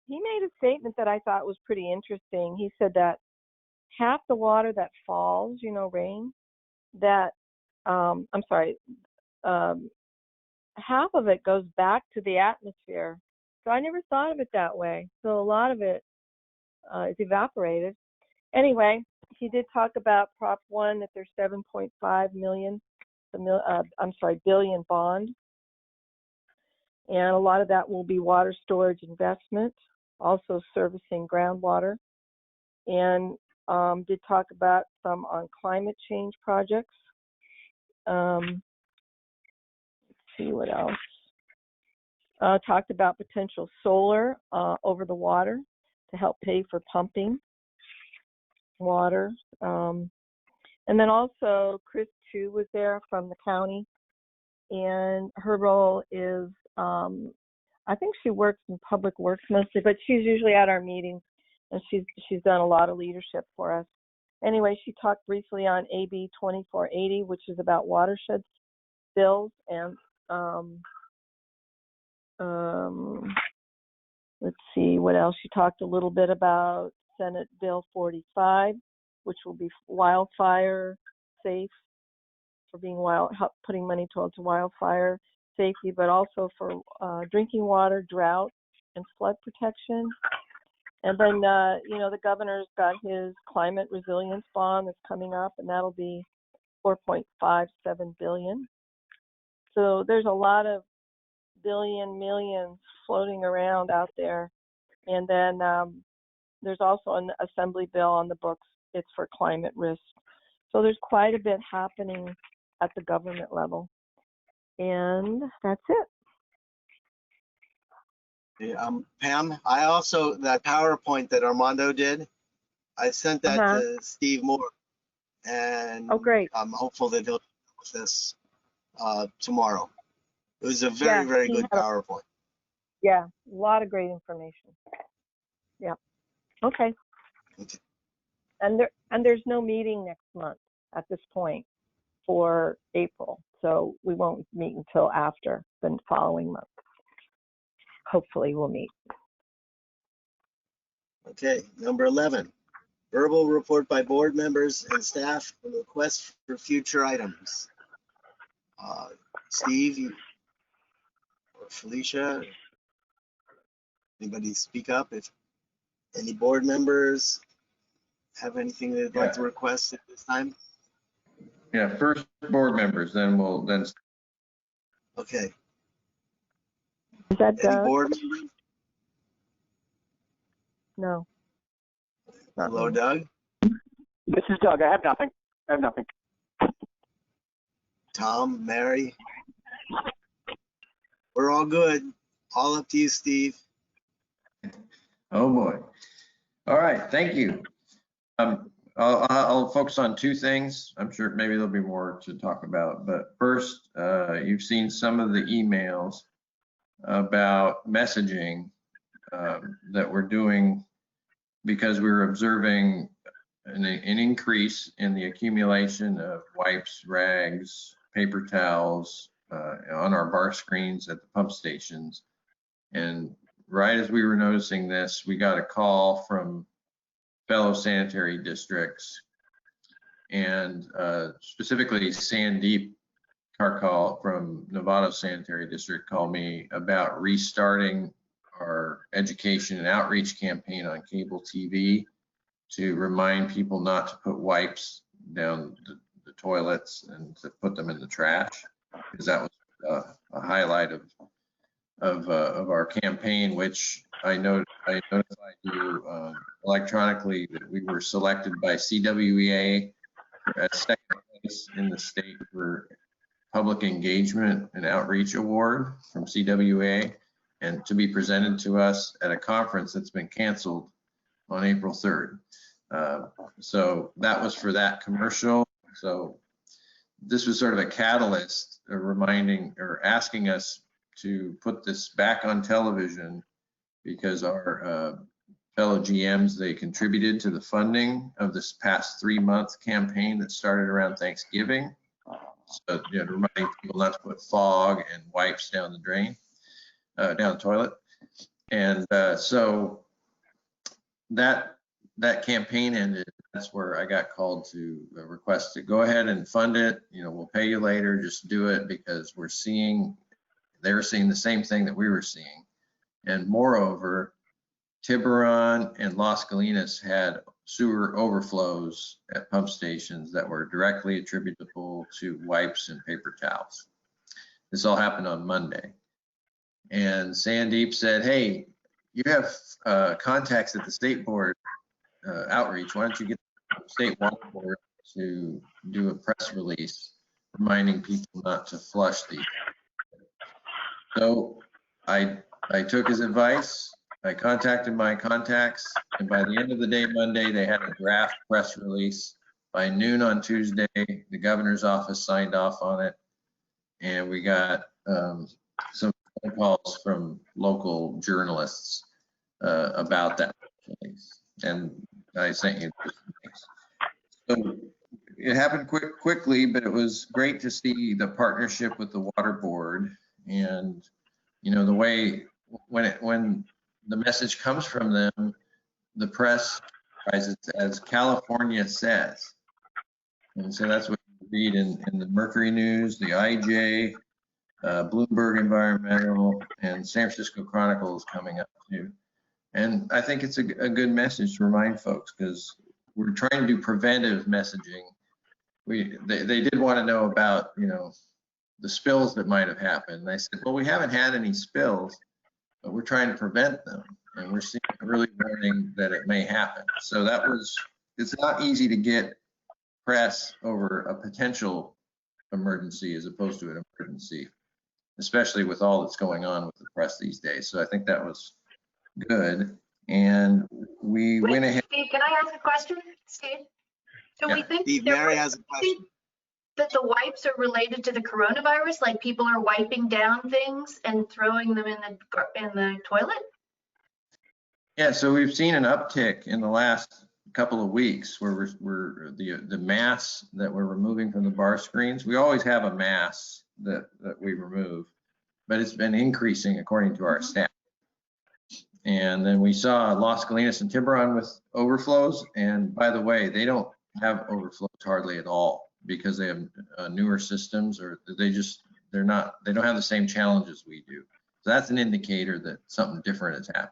Speaker 5: He made a statement that I thought was pretty interesting. He said that half the water that falls, rain, that, half of it goes back to the atmosphere. So I never thought of it that way. So a lot of it is evaporated. Anyway, he did talk about Prop 1, that there's 7.5 billion bond. And a lot of that will be water storage investment, also servicing groundwater. And did talk about some on climate change projects. Let's see what else. Talked about potential solar over the water to help pay for pumping water. And then also Chris Chu was there from the county, and her role is, I think she works in public works mostly, but she's usually at our meetings, and she's done a lot of leadership for us. Anyway, she talked briefly on AB 2480, which is about watershed bills, and let's see what else. She talked a little bit about Senate Bill 45, which will be wildfire safe, for being putting money towards wildfire safety, but also for drinking water, drought, and flood protection. And then, the governor's got his climate resilience bond that's coming up, and that'll be $4.57 billion. So there's a lot of millions floating around out there. And then there's also an assembly bill on the books. It's for climate risk. So there's quite a bit happening at the government level. And that's it.
Speaker 1: Yeah, Pam, I also, that PowerPoint that Armando did, I sent that to Steve Moore, and
Speaker 5: great.
Speaker 1: I'm hopeful that he'll do with this tomorrow. It was a very good PowerPoint.
Speaker 5: Yeah, a lot of great information. Yeah. Okay.
Speaker 1: Okay.
Speaker 5: And there's no meeting next month at this point for April, so we won't meet until after the following month. Hopefully we'll meet.
Speaker 1: Okay, number 11, verbal report by board members and staff on requests for future items. Steve or Felicia, anybody speak up if any board members have anything they'd like to request at this time?
Speaker 4: Yeah, first board members, then we'll,
Speaker 1: Okay.
Speaker 5: Is that
Speaker 1: Any
Speaker 5: Doug?
Speaker 1: board members?
Speaker 5: No. Not
Speaker 1: Hello,
Speaker 5: me.
Speaker 1: Doug?
Speaker 7: This is Doug. I have nothing.
Speaker 1: Tom, Mary? We're all good. All up to you, Steve.
Speaker 4: oh boy. All right, thank you. I'll focus on two things. I'm sure maybe there'll be more to talk about, but first, you've seen some of the emails about messaging that we're doing because we're observing an increase in the accumulation of wipes, rags, paper towels on our bar screens at the pump stations. And right as we were noticing this, we got a call from fellow sanitary districts, and specifically Sandeep Karkal from Novato Sanitary District called me about restarting our education and outreach campaign on cable TV to remind people not to put wipes down the toilets and to put them in the trash, because that was a highlight of our campaign, which I notified you electronically that we were selected by CWEA as second place in the state for Public Engagement and Outreach Award from CWEA, and to be presented to us at a conference that's been canceled on April 3rd. So that was for that commercial. So this was sort of a catalyst, reminding or asking us to put this back on television, because our fellow GMs, they contributed to the funding of this past 3-month campaign that started around Thanksgiving. So, reminding people not to put fog and wipes down the drain, down the toilet. And so that campaign ended. That's where I got called to request to go ahead and fund it. We'll pay you later, just do it, because they're seeing the same thing that we were seeing. And moreover, Tiburon and Las Colinas had sewer overflows at pump stations that were directly attributable to wipes and paper towels. This all happened on Monday. And Sandeep said, hey, you have contacts at the state board outreach. Why don't you get the state water board to do a press release reminding people not to flush these? So I took his advice. I contacted my contacts, and by the end of the day Monday, they had a draft press release. By noon on Tuesday, the governor's office signed off on it, and we got some phone calls from local journalists about that release, and I sent you those things. So it happened quickly, but it was great to see the partnership with the water board, and the way when the message comes from them, the press tries it as California says. And so that's what you read in the Mercury News, the IJ, Bloomberg Environmental, and San Francisco Chronicle is coming up too. And I think it's a good message to remind folks, because we're trying to do preventive messaging. They did want to know about, the spills that might have happened. And I said, well, we haven't had any spills, but we're trying to prevent them, and we're seeing early warning that it may happen. So it's not easy to get press over a potential emergency as opposed to an emergency, especially with all that's going on with the press these days. So I think that was good. And we went ahead.
Speaker 8: Steve, can I ask a question, Steve? So we think
Speaker 1: Steve, Mary has a question.
Speaker 8: That the wipes are related to the coronavirus, like people are wiping down things and throwing them in the toilet?
Speaker 4: Yeah, so we've seen an uptick in the last couple of weeks where we're the mass that we're removing from the bar screens. We always have a mass that we remove, but it's been increasing according to our staff. And then we saw Las Colinas and Tiburon with overflows. And by the way, they don't have overflows hardly at all because they have newer systems, or they don't have the same challenges we do. So that's an indicator that something different is happening.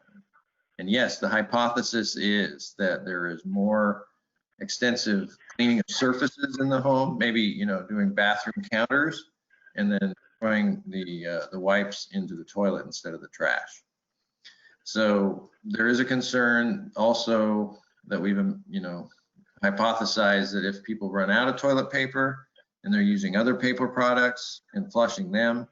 Speaker 4: And yes, the hypothesis is that there is more extensive cleaning of surfaces in the home, maybe, doing bathroom counters and then throwing the wipes into the toilet instead of the trash. So there is a concern also that we've, hypothesized that if people run out of toilet paper and they're using other paper products and flushing them,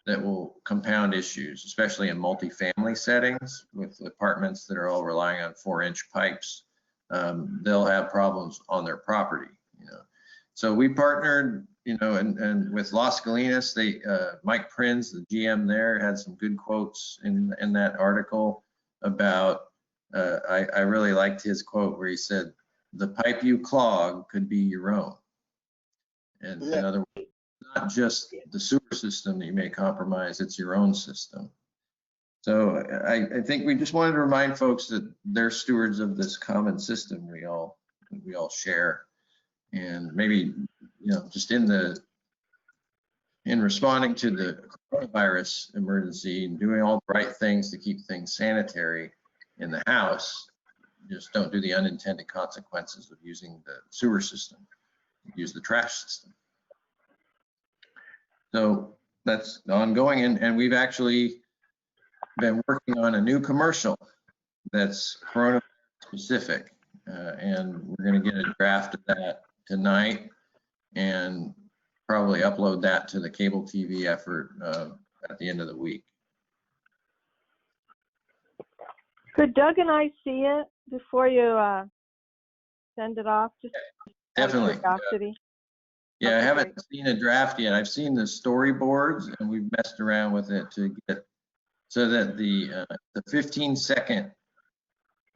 Speaker 4: that will compound issues, especially in multifamily settings with apartments that are all relying on 4-inch pipes. They'll have problems on their property. So we partnered, and with Las Colinas, Mike Prins, the GM there, had some good quotes in that article about. I really liked his quote where he said, "The pipe you clog could be your own." And in other words, not just the sewer system that you may compromise, it's your own system. So I think we just wanted to remind folks that they're stewards of this common system we all share. And maybe, just in responding to the coronavirus emergency and doing all the right things to keep things sanitary in the house, just don't do the unintended consequences of using the sewer system, use the trash system. So that's ongoing, and we've actually been working on a new commercial that's coronavirus specific, and we're going to get a draft of that tonight and probably upload that to the cable TV effort at the end of the week.
Speaker 5: Could Doug and I see it before you send it off? Just
Speaker 4: definitely.
Speaker 5: Curiosity.
Speaker 4: Yeah, I haven't seen a draft yet. I've seen the storyboards, and we've messed around with it to get so that the 15-second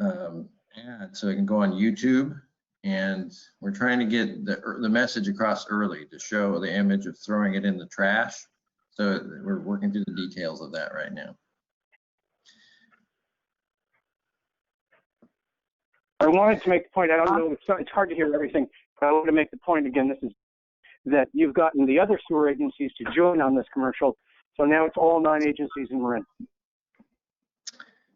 Speaker 4: ad, so it can go on YouTube. And we're trying to get the message across early to show the image of throwing it in the trash. So we're working through the details of that right now.
Speaker 7: I wanted to make the point, I don't know, it's hard to hear everything, but I want to make the point again, this is that you've gotten the other sewer agencies to join on this commercial. So now it's all 9 agencies in Marin.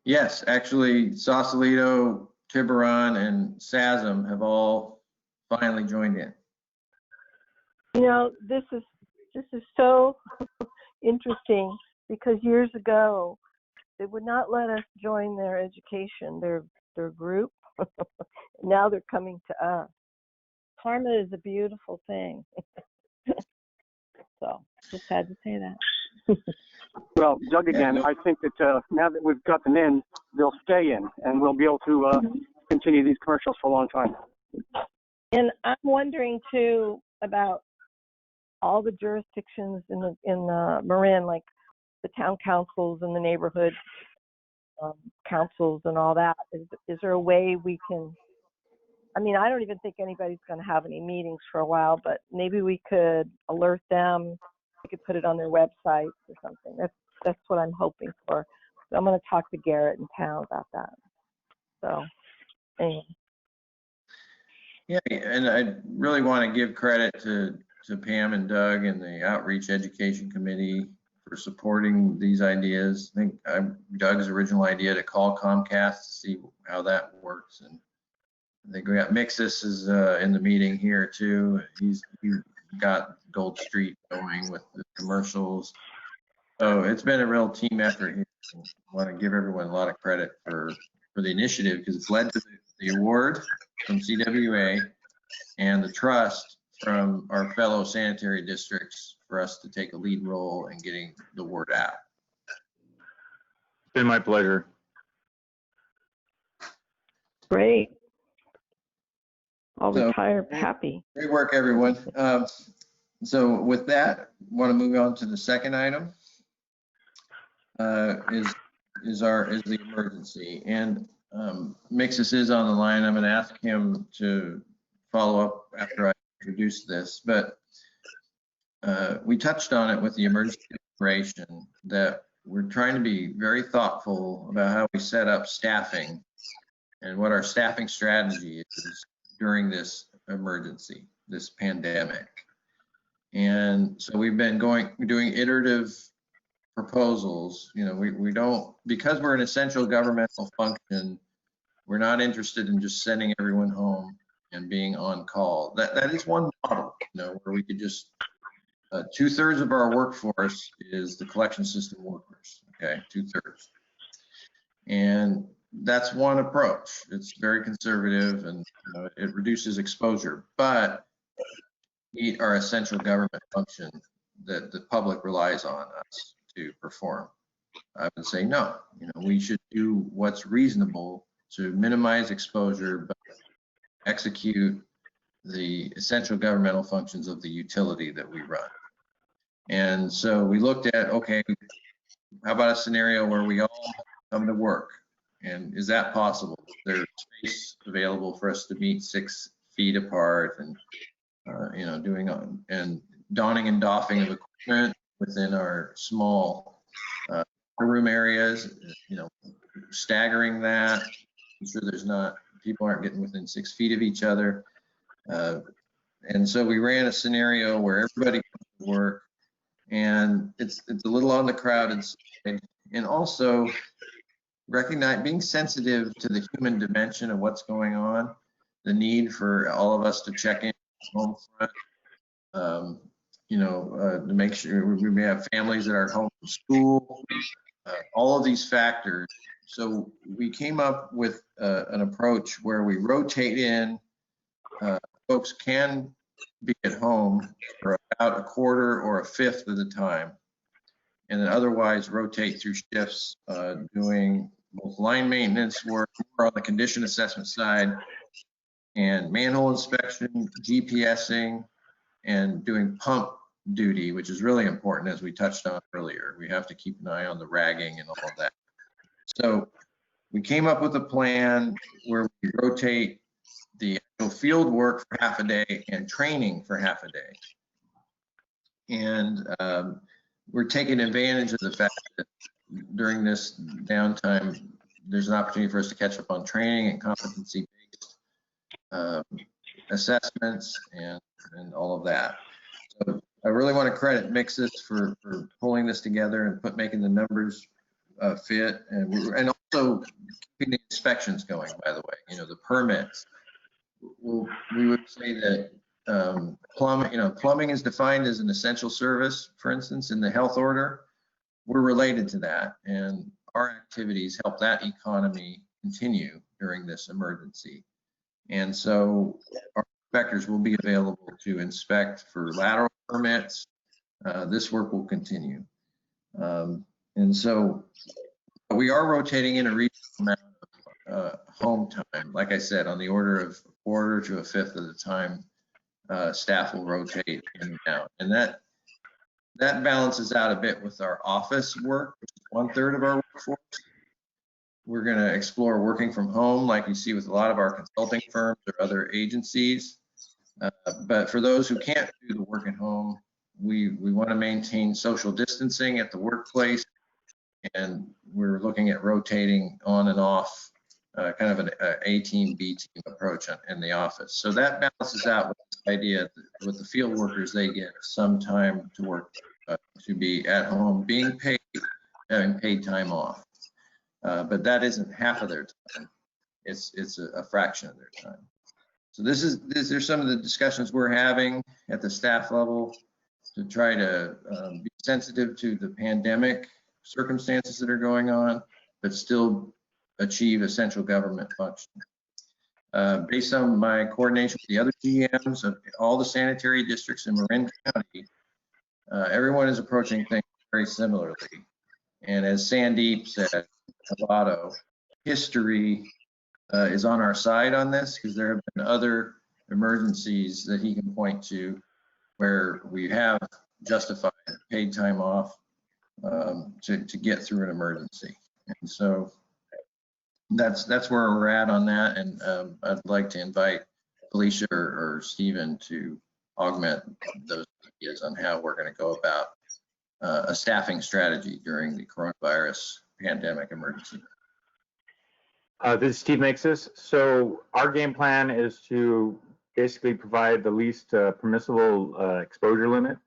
Speaker 4: Yes, actually, Sausalito, Tiburon, and SASM have all finally joined in.
Speaker 5: This is so interesting because years ago they would not let us join their education, their group. Now they're coming to us. Karma is a beautiful thing. So just had to say that.
Speaker 7: Well, Doug, again, I think that now that we've got them in, they'll stay in, and we'll be able to continue these commercials for a long time.
Speaker 5: And I'm wondering too about all the jurisdictions in Marin, like the town councils and the neighborhood councils and all that. Is there a way we can? I mean, I don't even think anybody's going to have any meetings for a while, but maybe we could alert them. We could put it on their website or something. That's what I'm hoping for. So I'm going to talk to Garrett in town about that. So, anyway.
Speaker 4: Yeah, and I really want to give credit to Pam and Doug and the Outreach Education Committee for supporting these ideas. I think Doug's original idea to call Comcast to see how that works, and I think we got Mixus is in the meeting here too. He's got Gold Street going with the commercials. So it's been a real team effort here. I want to give everyone a lot of credit for the initiative because it's led to the award from CWA and the trust from our fellow sanitary districts for us to take a lead role in getting the word out.
Speaker 14: It's been my pleasure.
Speaker 5: Great. I'll retire happy.
Speaker 4: Great work, everyone. So with that, want to move on to the second item. Is the emergency, and Mixus is on the line. I'm going to ask him to follow up after I introduce this, but we touched on it with the emergency declaration that we're trying to be very thoughtful about how we set up staffing and what our staffing strategy is during this emergency, this pandemic. And so we've been doing iterative proposals. You know, we don't, because we're an essential governmental function, we're not interested in just sending everyone home and being on call. That is one model, you know, where we could just, 2/3 of our workforce is the collection system workers, okay, 2/3. And that's one approach. It's very conservative and it reduces exposure, but we are essential government function that the public relies on us to perform. I would say no, you know, we should do what's reasonable to minimize exposure, but execute the essential governmental functions of the utility that we run. And so we looked at, okay, how about a scenario where we all come to work? And is that possible? Is there space available for us to meet 6 feet apart and, you know, doing on and donning and doffing of equipment within our small room areas, you know, staggering that, ensure there's not, people aren't getting within 6 feet of each other. And so we ran a scenario where everybody comes to work, and it's a little on the crowded side, and also being sensitive to the human dimension of what's going on, the need for all of us to check in home front, you know, to make sure we may have families that are home from school, all of these factors. So we came up with an approach where we rotate in, folks can be at home for about 1/4 or 1/5 of the time, and then otherwise rotate through shifts, doing both line maintenance work, more on the condition assessment side, and manhole inspection, GPSing, and doing pump duty, which is really important, as we touched on earlier. We have to keep an eye on the ragging and all of that. So we came up with a plan where we rotate the actual field work for half a day and training for half a day. And we're taking advantage of the fact that during this downtime, there's an opportunity for us to catch up on training and competency-based assessments and all of that. So I really want to credit Mixus for pulling this together and making the numbers fit, and also keeping the inspections going, by the way, you know, the permits. We would say that plumbing is defined as an essential service, for instance, in the health order. We're related to that, and our activities help that economy continue during this emergency. And so our inspectors will be available to inspect for lateral permits. This work will continue. And so we are rotating in a reasonable amount of home time. Like I said, on the order of 1/4 to 1/5 of the time, staff will rotate in and out. And that balances out a bit with our office work, which is 1/3 of our workforce. We're going to explore working from home, like you see with a lot of our consulting firms or other agencies. But for those who can't do the work at home, we want to maintain social distancing at the workplace, and we're looking at rotating on and off, kind of an A team, B team approach in the office. So that balances out with this idea that with the field workers, they get some time to work, to be at home, being paid, having paid time off. But that isn't half of their time. It's a fraction of their time. So these are some of the discussions we're having at the staff level to try to be sensitive to the pandemic circumstances that are going on, but still achieve essential government function. Based on my coordination with the other GMs of all the sanitary districts in Marin County, everyone is approaching things very similarly. And as Sandeep said, Avato, history is on our side on this, because there have been other emergencies that he can point to where we have justified paid time off to get through an emergency. And so that's where we're at on that. And I'd like to invite Felicia or Stephen to augment those ideas on how we're going to go about a staffing strategy during the coronavirus pandemic emergency.
Speaker 14: This is Steve Mixis. So our game plan is to basically provide the least permissible exposure limit.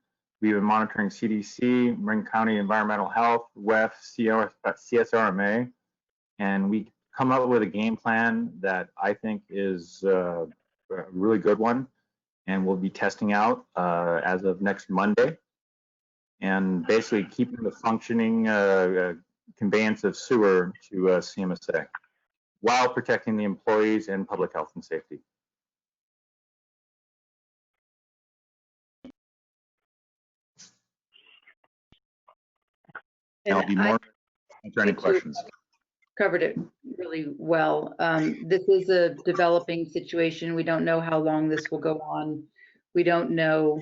Speaker 14: We've been monitoring CDC, Marin County Environmental Health, WEF, CSRMA, and we come up with a game plan that I think is a really good one, and we'll be testing out as of next Monday, and basically keeping the functioning conveyance of sewer to CMSA while protecting the employees and public health and safety.
Speaker 6: And
Speaker 14: I'll be more answer any questions.
Speaker 10: Covered it really well. This is a developing situation. We don't know how long this will go on. We don't know,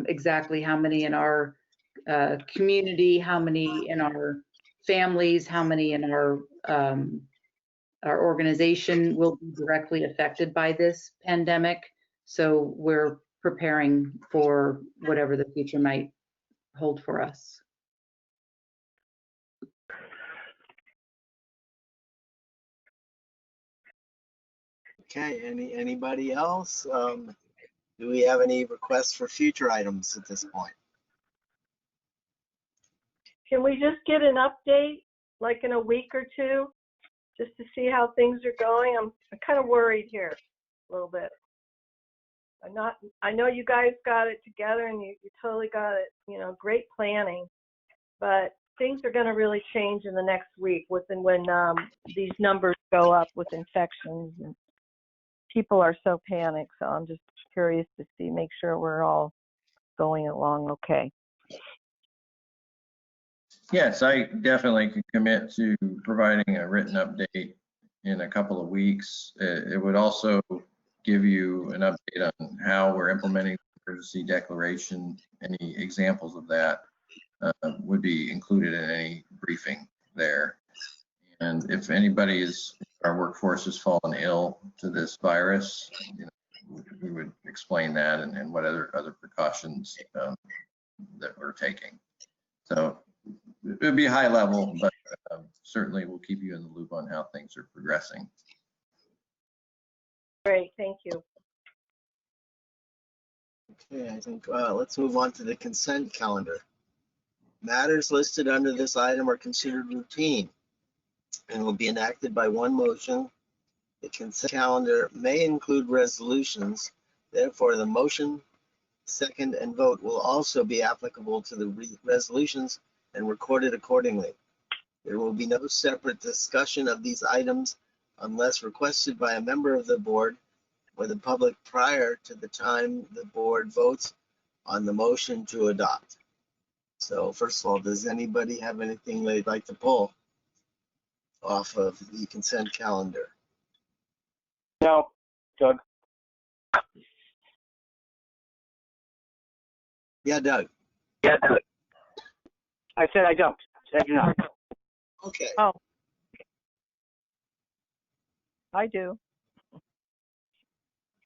Speaker 10: exactly how many in our community, how many in our families, how many in our organization will be directly affected by this pandemic. So we're preparing for whatever the future might hold for us.
Speaker 1: Okay, anybody else? Do we have any requests for future items at this point?
Speaker 5: Can we just get an update, like in a week or two, just to see how things are going? I'm kind of worried here a little bit. I know you guys got it together and you totally got it, great planning, but things are going to really change in the next week when these numbers go up with infections and people are so panicked. So I'm just curious to make sure we're all going along okay.
Speaker 4: Yes, I definitely can commit to providing a written update in a couple of weeks. It would also give you an update on how we're implementing the emergency declaration. Any examples of that would be included in any briefing there. And if anybody our workforce has fallen ill to this virus, we would explain that and what other precautions that we're taking. So it would be high level, but certainly we'll keep you in the loop on how things are progressing.
Speaker 5: Great, thank you.
Speaker 1: Okay, I think let's move on to the consent calendar. Matters listed under this item are considered routine and will be enacted by one motion. The consent calendar may include resolutions. Therefore, the motion, second, and vote will also be applicable to the resolutions and recorded accordingly. There will be no separate discussion of these items unless requested by a member of the board or the public prior to the time the board votes on the motion to adopt. So first of all, does anybody have anything they'd like to pull off of the consent calendar?
Speaker 7: No, Doug.
Speaker 1: Yeah, Doug.
Speaker 7: Yeah, Doug. I said I don't. I do not.
Speaker 1: Okay.
Speaker 5: Oh, I do.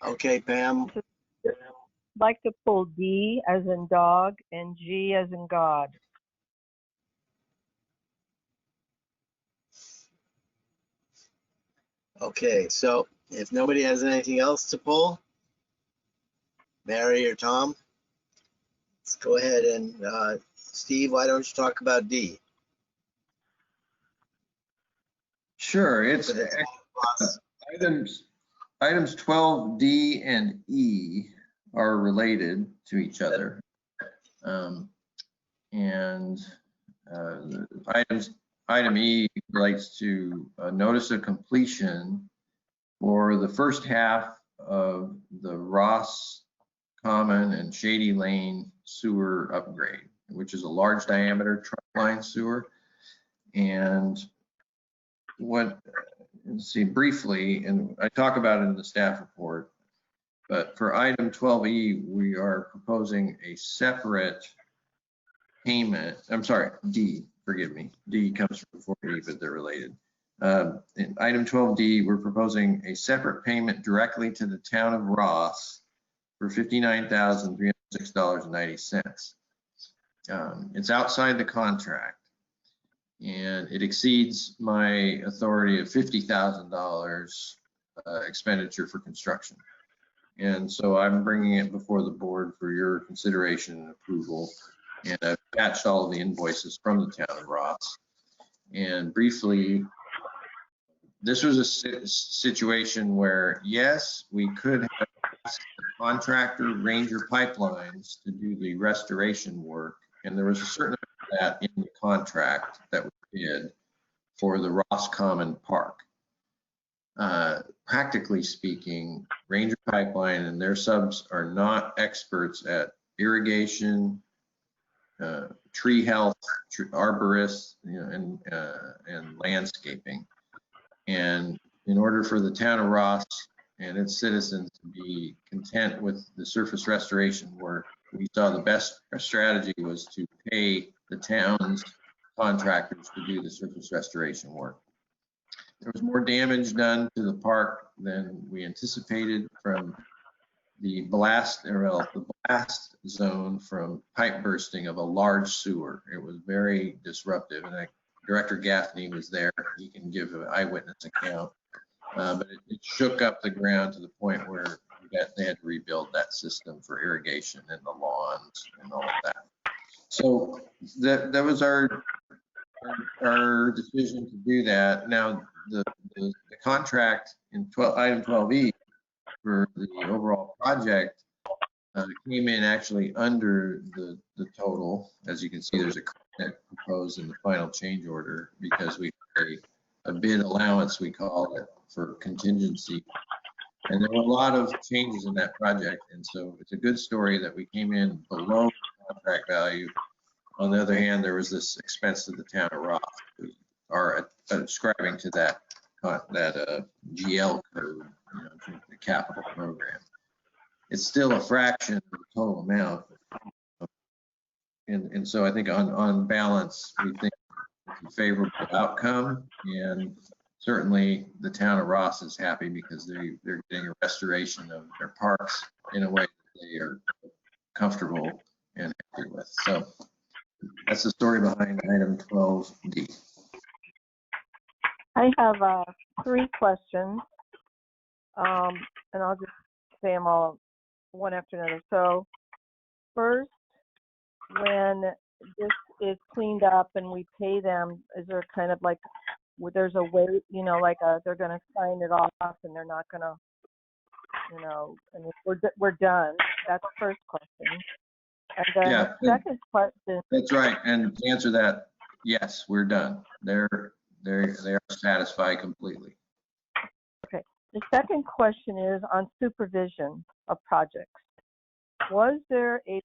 Speaker 1: Okay, Pam.
Speaker 5: I'd like to pull D as in dog and G as in God.
Speaker 1: Okay, so if nobody has anything else to pull, Mary or Tom, let's go ahead and Steve, why don't you talk about D?
Speaker 4: Sure, it's items 12D and E are related to each other. Item E relates to a notice of completion for the first half of the Ross Common and Shady Lane sewer upgrade, which is a large diameter trunk line sewer. And let's see briefly, and I talk about it in the staff report, but for item 12E, we are proposing a separate payment. I'm sorry, D, forgive me. D comes from 4E, but they're related. In item 12D, we're proposing a separate payment directly to the town of Ross for $59,306.90. It's outside the contract, and it exceeds my authority of $50,000 expenditure for construction. And so I'm bringing it before the board for your consideration and approval. And I've attached all of the invoices from the town of Ross. And briefly, this was a situation where, yes, we could have asked the contractor Ranger Pipelines to do the restoration work. And there was a certain amount of that in the contract that we did for the Ross Common Park. Practically speaking, Ranger Pipeline and their subs are not experts at irrigation, tree health, arborists, and landscaping. And in order for the town of Ross and its citizens to be content with the surface restoration work, we saw the best strategy was to pay the town's contractors to do the surface restoration work. There was more damage done to the park than we anticipated from the blast zone from pipe bursting of a large sewer. It was very disruptive, and Director Gaffney was there. He can give an eyewitness account, but it shook up the ground to the point where they had to rebuild that system for irrigation and the lawns and all of that. So that was our decision to do that. Now, the contract in item 12E for the overall project came in actually under the total. As you can see, there's a credit proposed in the final change order because we had a bid allowance, we call it, for contingency. And there were a lot of changes in that project. And so it's a good story that we came in below contract value. On the other hand, there was this expense to the town of Ross, who are ascribing to that GL code, the capital program. It's still a fraction of the total amount. And so I think on balance, we think it's a favorable outcome. And certainly the town of Ross is happy because they're getting a restoration of their parks in a way that they are comfortable and happy with. So that's the story behind item 12D.
Speaker 5: I have 3 questions, and I'll just say them all one after another. So first, when this is cleaned up and we pay them, is there kind of like, there's a way, like they're going to sign it off and they're not going to, and we're done. That's the first question. And then the second question.
Speaker 4: That's right. And to answer that, yes, we're done. They are satisfied completely.
Speaker 5: Okay. The second question is on supervision of projects. Was there a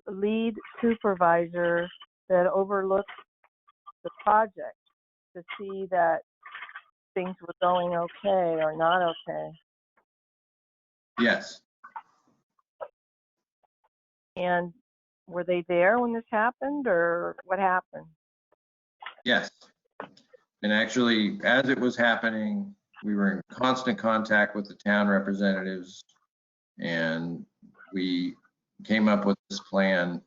Speaker 5: lead supervisor that overlooked the project to see that things were going okay or not okay?
Speaker 4: Yes.
Speaker 5: And were they there when this happened, or what happened?
Speaker 4: Yes. And actually, as it was happening, we were in constant contact with the town representatives, and we came up with this plan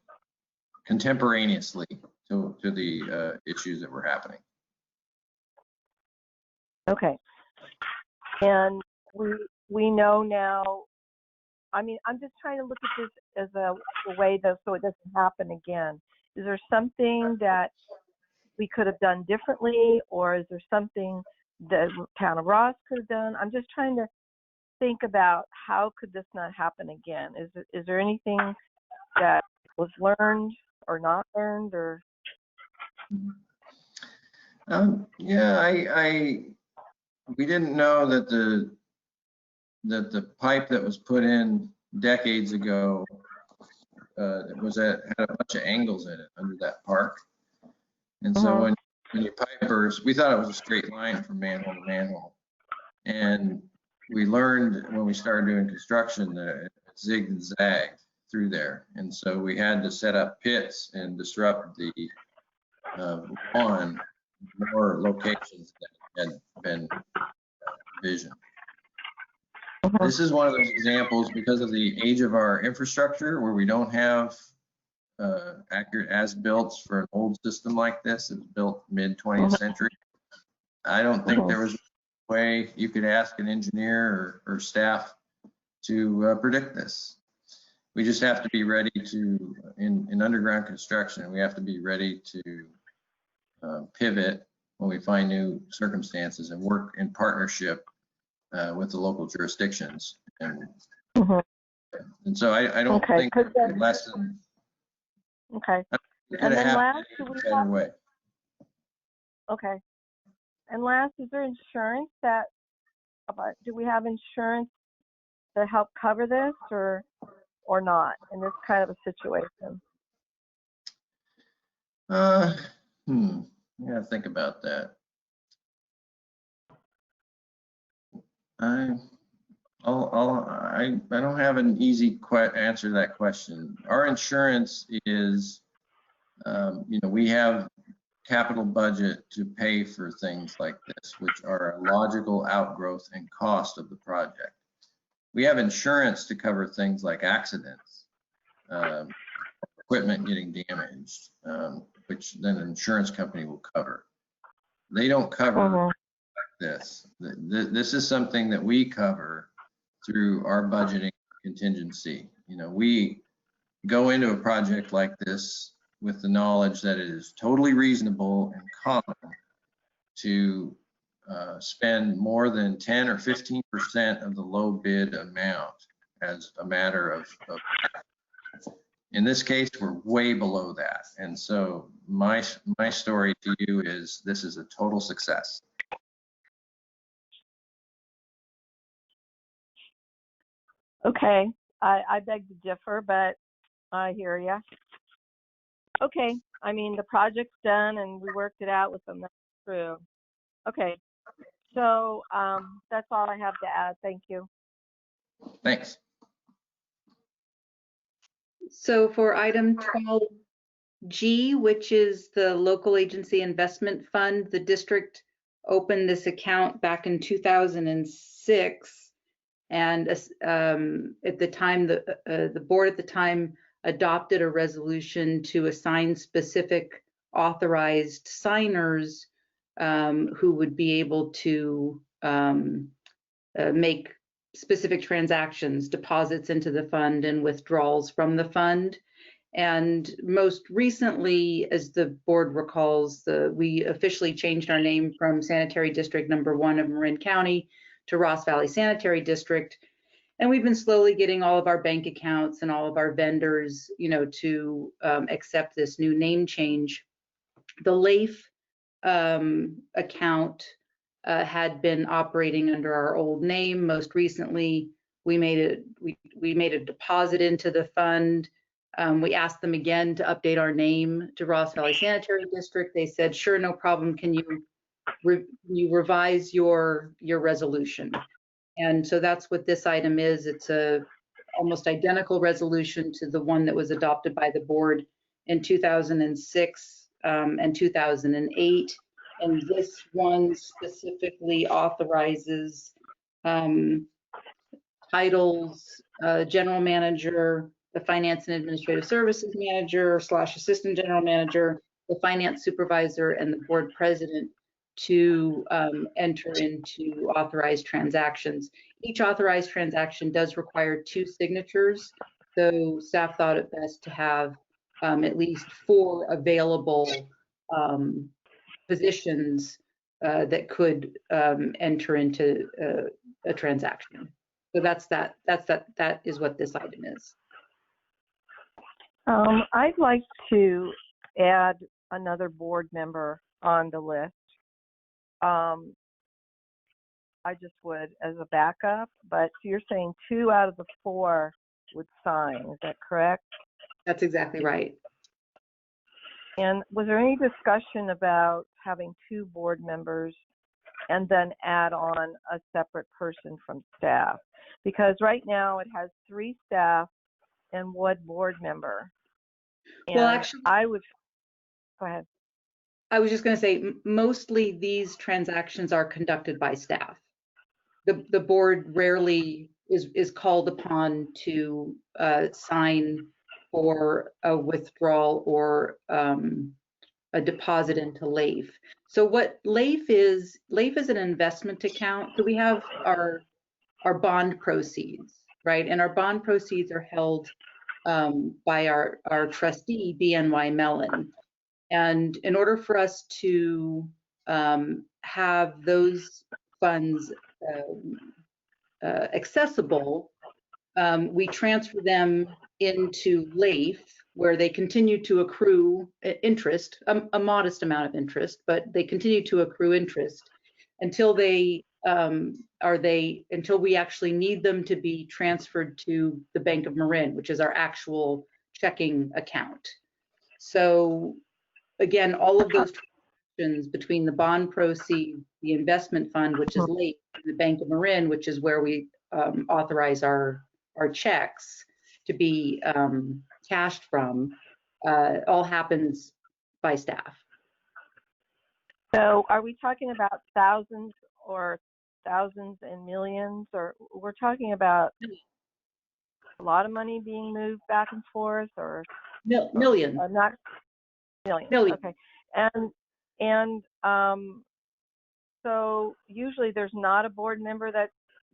Speaker 4: contemporaneously to the issues that were happening.
Speaker 5: Okay. And we know now, I mean, I'm just trying to look at this as a way so it doesn't happen again. Is there something that we could have done differently, or is there something that town of Ross could have done? I'm just trying to think about how could this not happen again. Is there anything that was learned or not learned, or?
Speaker 4: Yeah, we didn't know that the pipe that was put in decades ago had a bunch of angles in it under that park. And so when your pipe burst, we thought it was a straight line from manhole to manhole. And we learned when we started doing construction that it zigged and zagged through there. And so we had to set up pits and disrupt the lawn in more locations had been envisioned. This is one of those examples because of the age of our infrastructure where we don't have accurate as-built for an old system like this. It was built mid-20th century. I don't think there was a way you could ask an engineer or staff to predict this. We just have to be ready to, in underground construction, we have to be ready to pivot when we find new circumstances and work in partnership with the local jurisdictions. And so I don't think less than.
Speaker 5: Okay.
Speaker 4: And then last,
Speaker 5: okay. And last, is there insurance that, do we have insurance to help cover this or not in this kind of a situation?
Speaker 4: I gotta think about that. I don't have an easy answer to that question. Our insurance is, we have capital budget to pay for things like this, which are a logical outgrowth and cost of the project. We have insurance to cover things like accidents, equipment getting damaged, which then an insurance company will cover. They don't cover like this. This is something that we cover through our budgeting contingency. We go into a project like this with the knowledge that it is totally reasonable and common to spend more than 10 or 15% of the low bid amount as a matter of in this case, we're way below that. And so my story to you is this is a total success.
Speaker 5: Okay, I beg to differ, but I hear you. Okay, I mean, the project's done and we worked it out with them. That's true. Okay, so that's all I have to add. Thank you.
Speaker 4: Thanks.
Speaker 10: So for item 12G, which is the local agency investment fund, the district opened this account back in 2006. And at the time, the board at the time adopted a resolution to assign specific authorized signers who would be able to make specific transactions, deposits into the fund and withdrawals from the fund. And most recently, as the board recalls, we officially changed our name from Sanitary District Number 1 of Marin County to Ross Valley Sanitary District. And we've been slowly getting all of our bank accounts and all of our vendors, to accept this new name change. The LAIF account had been operating under our old name. Most recently, we made a deposit into the fund. We asked them again to update our name to Ross Valley Sanitary District. They said, sure, no problem. Can you revise your resolution? And so that's what this item is. It's a almost identical resolution to the one that was adopted by the board in 2006 and 2008. And this one specifically authorizes titles, general manager, the finance and administrative services manager / assistant general manager, the finance supervisor, and the board president to enter into authorized transactions. Each authorized transaction does require 2 signatures, so staff thought it best to have at least 4 available positions that could enter into a transaction. So that is what this item is.
Speaker 5: I'd like to add another board member on the list. I just would as a backup, but you're saying 2 out of the 4 would sign, is that correct?
Speaker 10: That's exactly right.
Speaker 5: And was there any discussion about having 2 board members and then add on a separate person from staff? Because right now it has 3 staff and 1 board member. And
Speaker 10: well, actually,
Speaker 5: I would, go ahead.
Speaker 10: I was just going to say, mostly these transactions are conducted by staff. The board rarely is called upon to sign for a withdrawal or a deposit into LAIF. So what LAIF is an investment account. So we have our bond proceeds, right? And our bond proceeds are held by our trustee, BNY Mellon. And in order for us to have those funds accessible, we transfer them into LAIF, where they continue to accrue interest, a modest amount of interest, but they continue to accrue interest until until we actually need them to be transferred to the Bank of Marin, which is our actual checking account. So again, all of those transactions between the bond proceeds, the investment fund, which is LAIF, and the Bank of Marin, which is where we authorize our checks to be cashed from, all happens by staff.
Speaker 5: So are we talking about thousands and millions, or we're talking about a lot of money being moved back and forth, or
Speaker 10: millions?
Speaker 5: Not millions.
Speaker 10: Millions.
Speaker 5: Okay. And so usually there's not a board member that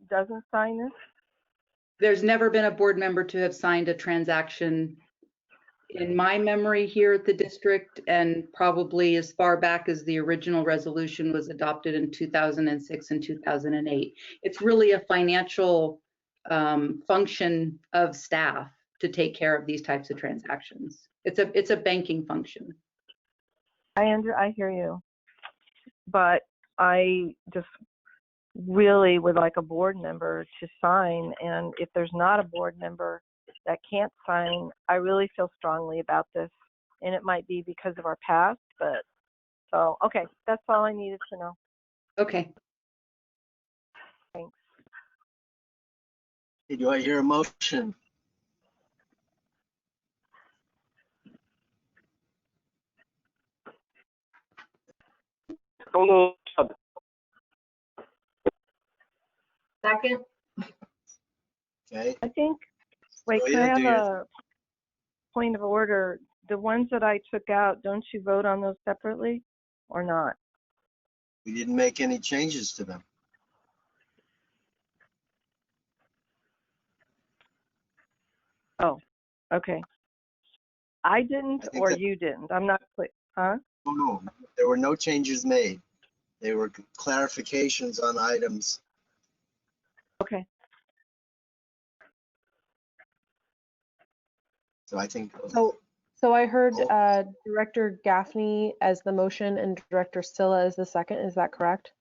Speaker 5: doesn't sign this?
Speaker 10: There's never been a board member to have signed a transaction in my memory here at the district, and probably as far back as the original resolution was adopted in 2006 and 2008. It's really a financial function of staff to take care of these types of transactions. It's a banking function.
Speaker 5: I hear you, but I just really would like a board member to sign, and if there's not a board member that can't sign, I really feel strongly about this, and it might be because of our past, but so okay, that's all I needed to know.
Speaker 10: Okay.
Speaker 5: Thanks.
Speaker 1: Do I hear a motion?
Speaker 8: Second.
Speaker 1: Okay.
Speaker 5: I think, wait, can I have a point of order? The ones that I took out, don't you vote on those separately or not?
Speaker 1: We didn't make any changes to them.
Speaker 5: Oh, okay. I didn't, or you didn't. I'm not clear. Huh?
Speaker 1: Oh, no, there were no changes made. They were clarifications on items.
Speaker 5: Okay.
Speaker 1: So I think.
Speaker 2: So I heard Director Gaffney as the motion and Director Silla as the second. Is that correct?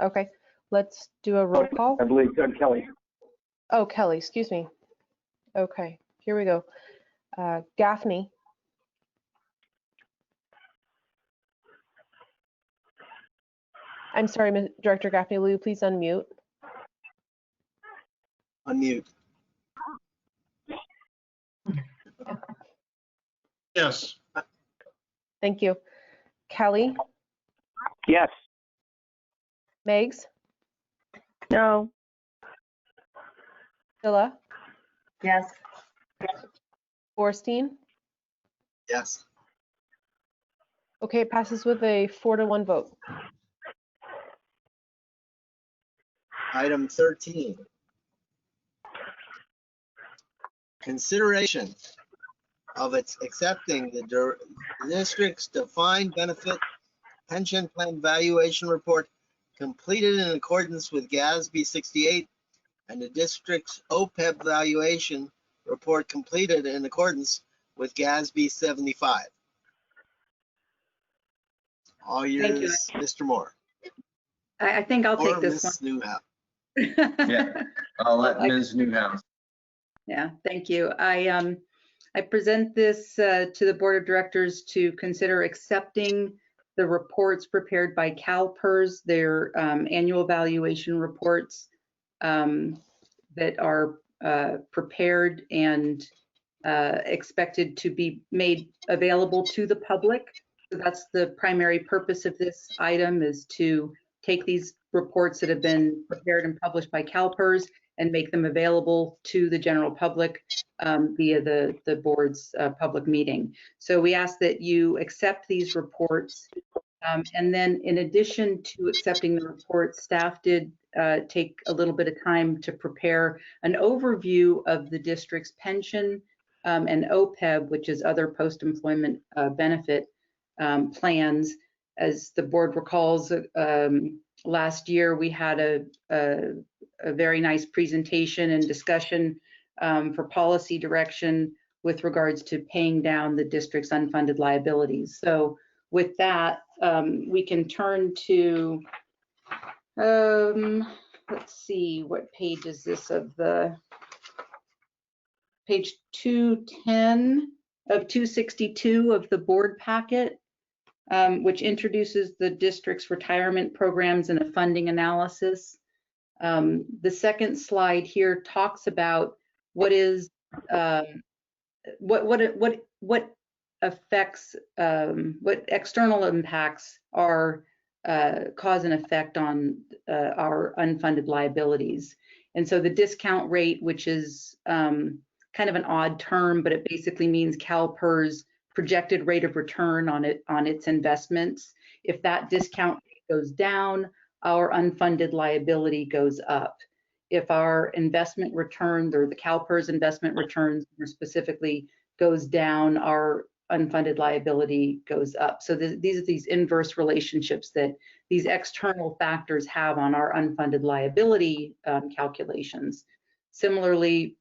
Speaker 2: Okay, let's do a roll call.
Speaker 7: I believe Kelly.
Speaker 2: Oh, Kelly, excuse me. Okay, here we go. Gaffney. I'm sorry, Director Gaffney, will you please unmute?
Speaker 1: Unmute.
Speaker 3: Yes.
Speaker 2: Thank you. Kelly?
Speaker 7: Yes.
Speaker 2: Megs?
Speaker 5: No.
Speaker 2: Silla?
Speaker 8: Yes.
Speaker 2: Borstein?
Speaker 1: Yes.
Speaker 2: Okay, it passes with a 4-to-1 vote.
Speaker 1: Item 13. Consideration of its accepting the district's defined benefit pension plan valuation report completed in accordance with GASB 68 and the district's OPEB valuation report completed in accordance with GASB 75. All yours, Mr. Moore.
Speaker 10: I think I'll take this
Speaker 1: Ms.
Speaker 10: one.
Speaker 1: Newhouse.
Speaker 4: Yeah, I'll let Ms. Newhouse.
Speaker 10: Yeah, thank you. I present this to the Board of Directors to consider accepting the reports prepared by CalPERS, their annual valuation reports that are prepared and expected to be made available to the public So that's the primary purpose of this item, is to take these reports that have been prepared and published by CalPERS and make them available to the general public via the board's public meeting. So we ask that you accept these reports. And then in addition to accepting the reports, staff did take a little bit of time to prepare an overview of the district's pension and OPEB, which is other post-employment benefit plans. As the board recalls, last year we had a very nice presentation and discussion for policy direction with regards to paying down the district's unfunded liabilities. So with that, we can turn to, let's see, what page is this of the, page 210 of 262 of the board packet, which introduces the district's retirement programs and a funding analysis. The second slide here talks about what is, what affects, what external impacts are cause and effect on our unfunded liabilities. And so the discount rate, which is kind of an odd term, but it basically means CalPERS projected rate of return on its investments. If that discount rate goes down, our unfunded liability goes up. If our investment returns, or the CalPERS investment returns more specifically, goes down, our unfunded liability goes up. So these are these inverse relationships that these external factors have on our unfunded liability calculations. Similarly,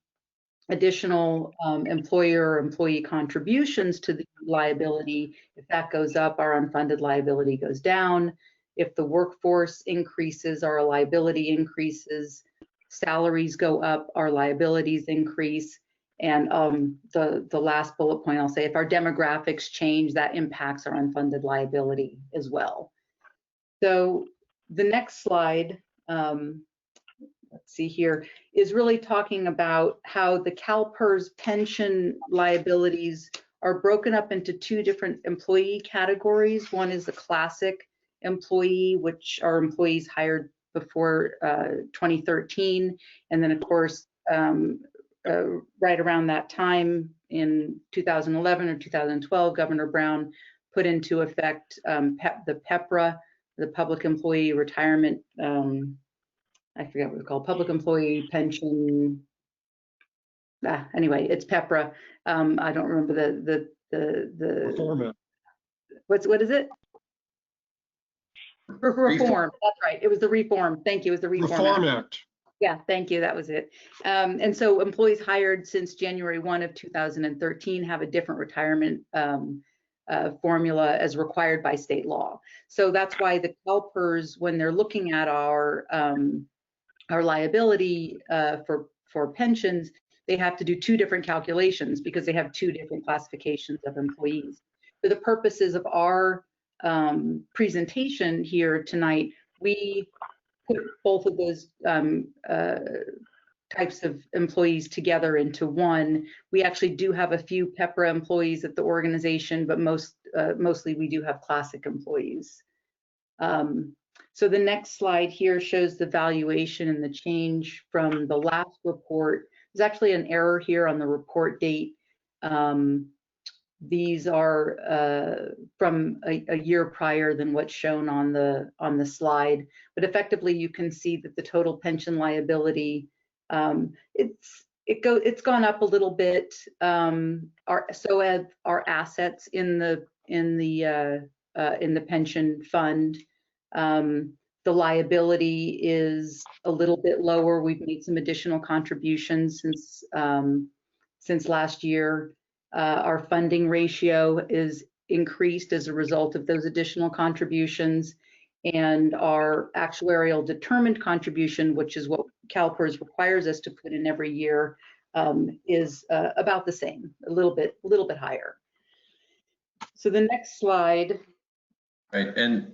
Speaker 10: additional employer or employee contributions to the liability, if that goes up, our unfunded liability goes down. If the workforce increases, our liability increases. Salaries go up, our liabilities increase. And the last bullet point I'll say, if our demographics change, that impacts our unfunded liability as well. So the next slide, let's see here, is really talking about how the CalPERS pension liabilities are broken up into two different employee categories. One is the classic employee, which are employees hired before 2013. And then of course, right around that time in 2011 or 2012, Governor Brown put into effect the PEPRA, the Public Employee Retirement, I forget what it's called, Public Employee Pension. Anyway, it's PEPRA. I don't remember the
Speaker 3: Reform Act.
Speaker 10: What is it? Reform. That's right. It was the reform. Thank you. It was the Reform
Speaker 3: Act.
Speaker 10: Yeah, thank you. That was it. And so employees hired since January 1 of 2013 have a different retirement formula as required by state law. So that's why the CalPERS, when they're looking at our liability for pensions, they have to do two different calculations because they have two different classifications of employees. For the purposes of our presentation here tonight, we put both of those types of employees together into one. We actually do have a few PEPRA employees at the organization, but mostly we do have classic employees. So the next slide here shows the valuation and the change from the last report. There's actually an error here on the report date. These are from a year prior than what's shown on the slide, but effectively you can see that the total pension liability it's gone up a little bit. So have our assets in the pension fund. The liability is a little bit lower. We've made some additional contributions since last year. Our funding ratio is increased as a result of those additional contributions, and our actuarial determined contribution, which is what CalPERS requires us to put in every year, is about the same, a little bit higher. So the next slide.
Speaker 4: Right, and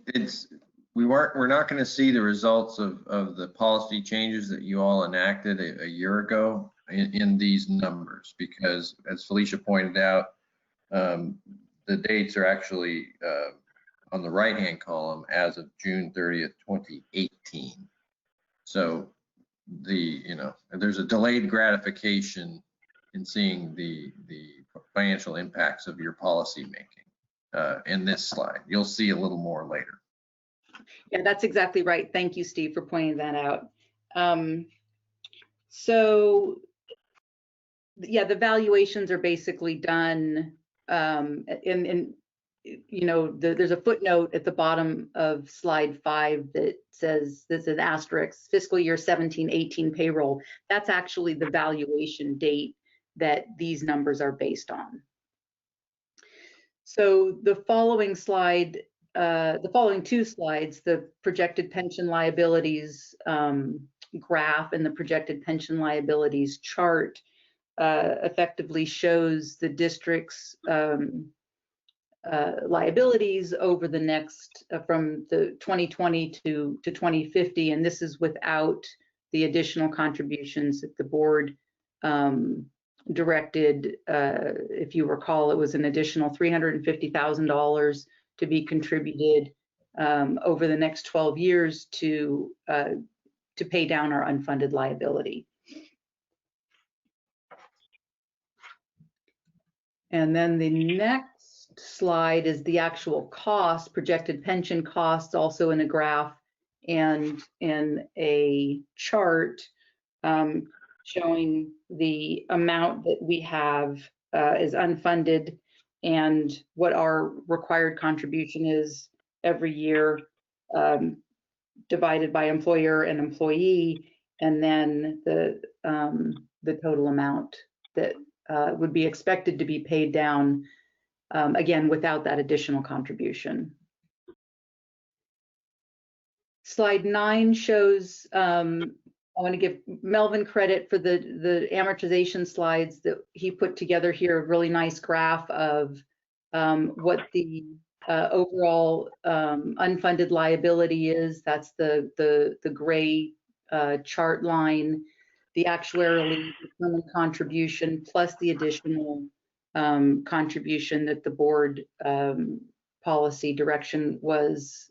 Speaker 4: we're not going to see the results of the policy changes that you all enacted a year ago in these numbers, because as Felicia pointed out, the dates are actually on the right-hand column as of June 30th, 2018. So there's a delayed gratification in seeing the financial impacts of your policy making in this slide. You'll see a little more later.
Speaker 10: Yeah, that's exactly right. Thank you, Steve, for pointing that out. So yeah, the valuations are basically done there's a footnote at the bottom of slide 5 that says there's an asterisk, fiscal year 17-18 payroll. That's actually the valuation date that these numbers are based on. So the following slide, the following 2 slides, the projected pension liabilities graph and the projected pension liabilities chart effectively shows the district's liabilities over the next from the 2020 to 2050, and this is without the additional contributions that the board directed. If you recall, it was an additional $350,000 to be contributed over the next 12 years to pay down our unfunded liability. And then the next slide is the actual cost, projected pension costs, also in a graph and in a chart showing the amount that we have is unfunded and what our required contribution is every year, divided by employer and employee, and then the total amount that would be expected to be paid down, again, without that additional contribution. Slide 9 shows, I want to give Melvin credit for the amortization slides that he put together here, a really nice graph of what the overall unfunded liability is. That's the gray chart line, the actuarially determined contribution plus the additional contribution that the board policy direction was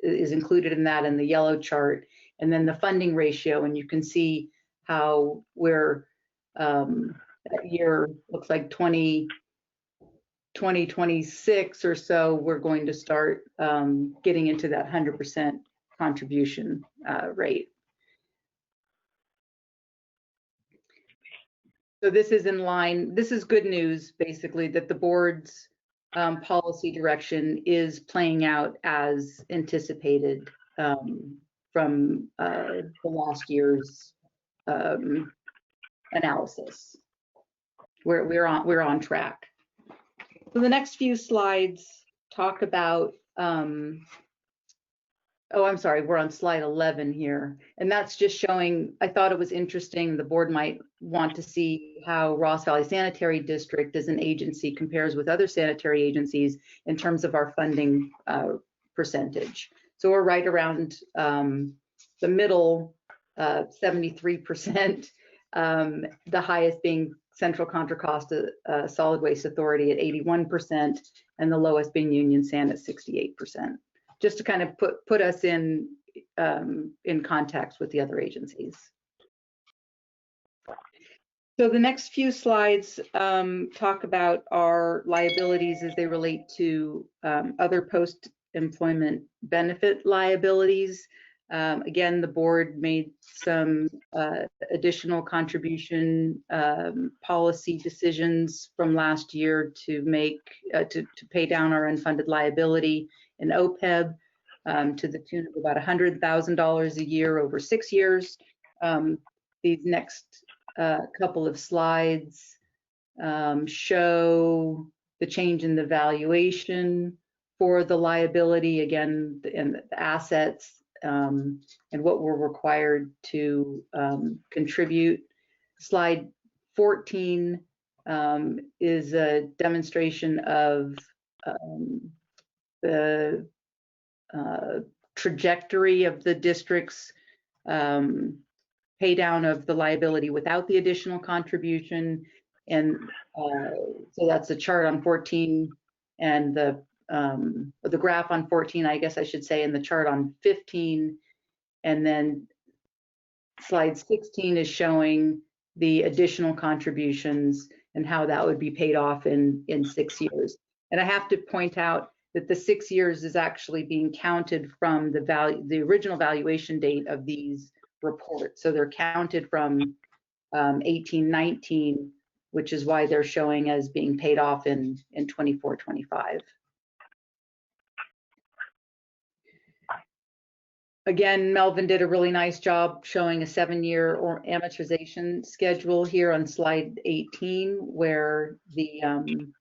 Speaker 10: is included in that in the yellow chart, and then the funding ratio, and you can see how we're that year looks like 2026 or so, we're going to start getting into that 100% contribution rate. So this is in line, this is good news, basically, that the board's policy direction is playing out as anticipated from the last year's analysis. We're on track. So the next few slides talk about, oh, I'm sorry, we're on slide 11 here. And that's just showing, I thought it was interesting, the board might want to see how Ross Valley Sanitary District as an agency compares with other sanitary agencies in terms of our funding percentage. So we're right around the middle, 73%, the highest being Central Contra Costa Solid Waste Authority at 81%, and the lowest being Union San at 68%. Just to kind of put us in context with the other agencies. So the next few slides talk about our liabilities as they relate to other post-employment benefit liabilities. Again, the board made some additional contribution policy decisions from last year to make to pay down our unfunded liability in OPEB to the tune of about $100,000 a year over 6 years. These next couple of slides show the change in the valuation for the liability, again, and the assets, and what we're required to contribute. Slide 14 is a demonstration of the trajectory of the district's pay down of the liability without the additional contribution. And so that's a chart on 14 and the graph on 14, I guess I should say, and the chart on 15. And then slide 16 is showing the additional contributions and how that would be paid off in 6 years. And I have to point out that the 6 years is actually being counted from the original valuation date of these reports. So they're counted from 18-19, which is why they're showing as being paid off in 24-25. Again, Melvin did a really nice job showing a 7-year or amortization schedule here on slide 18, where the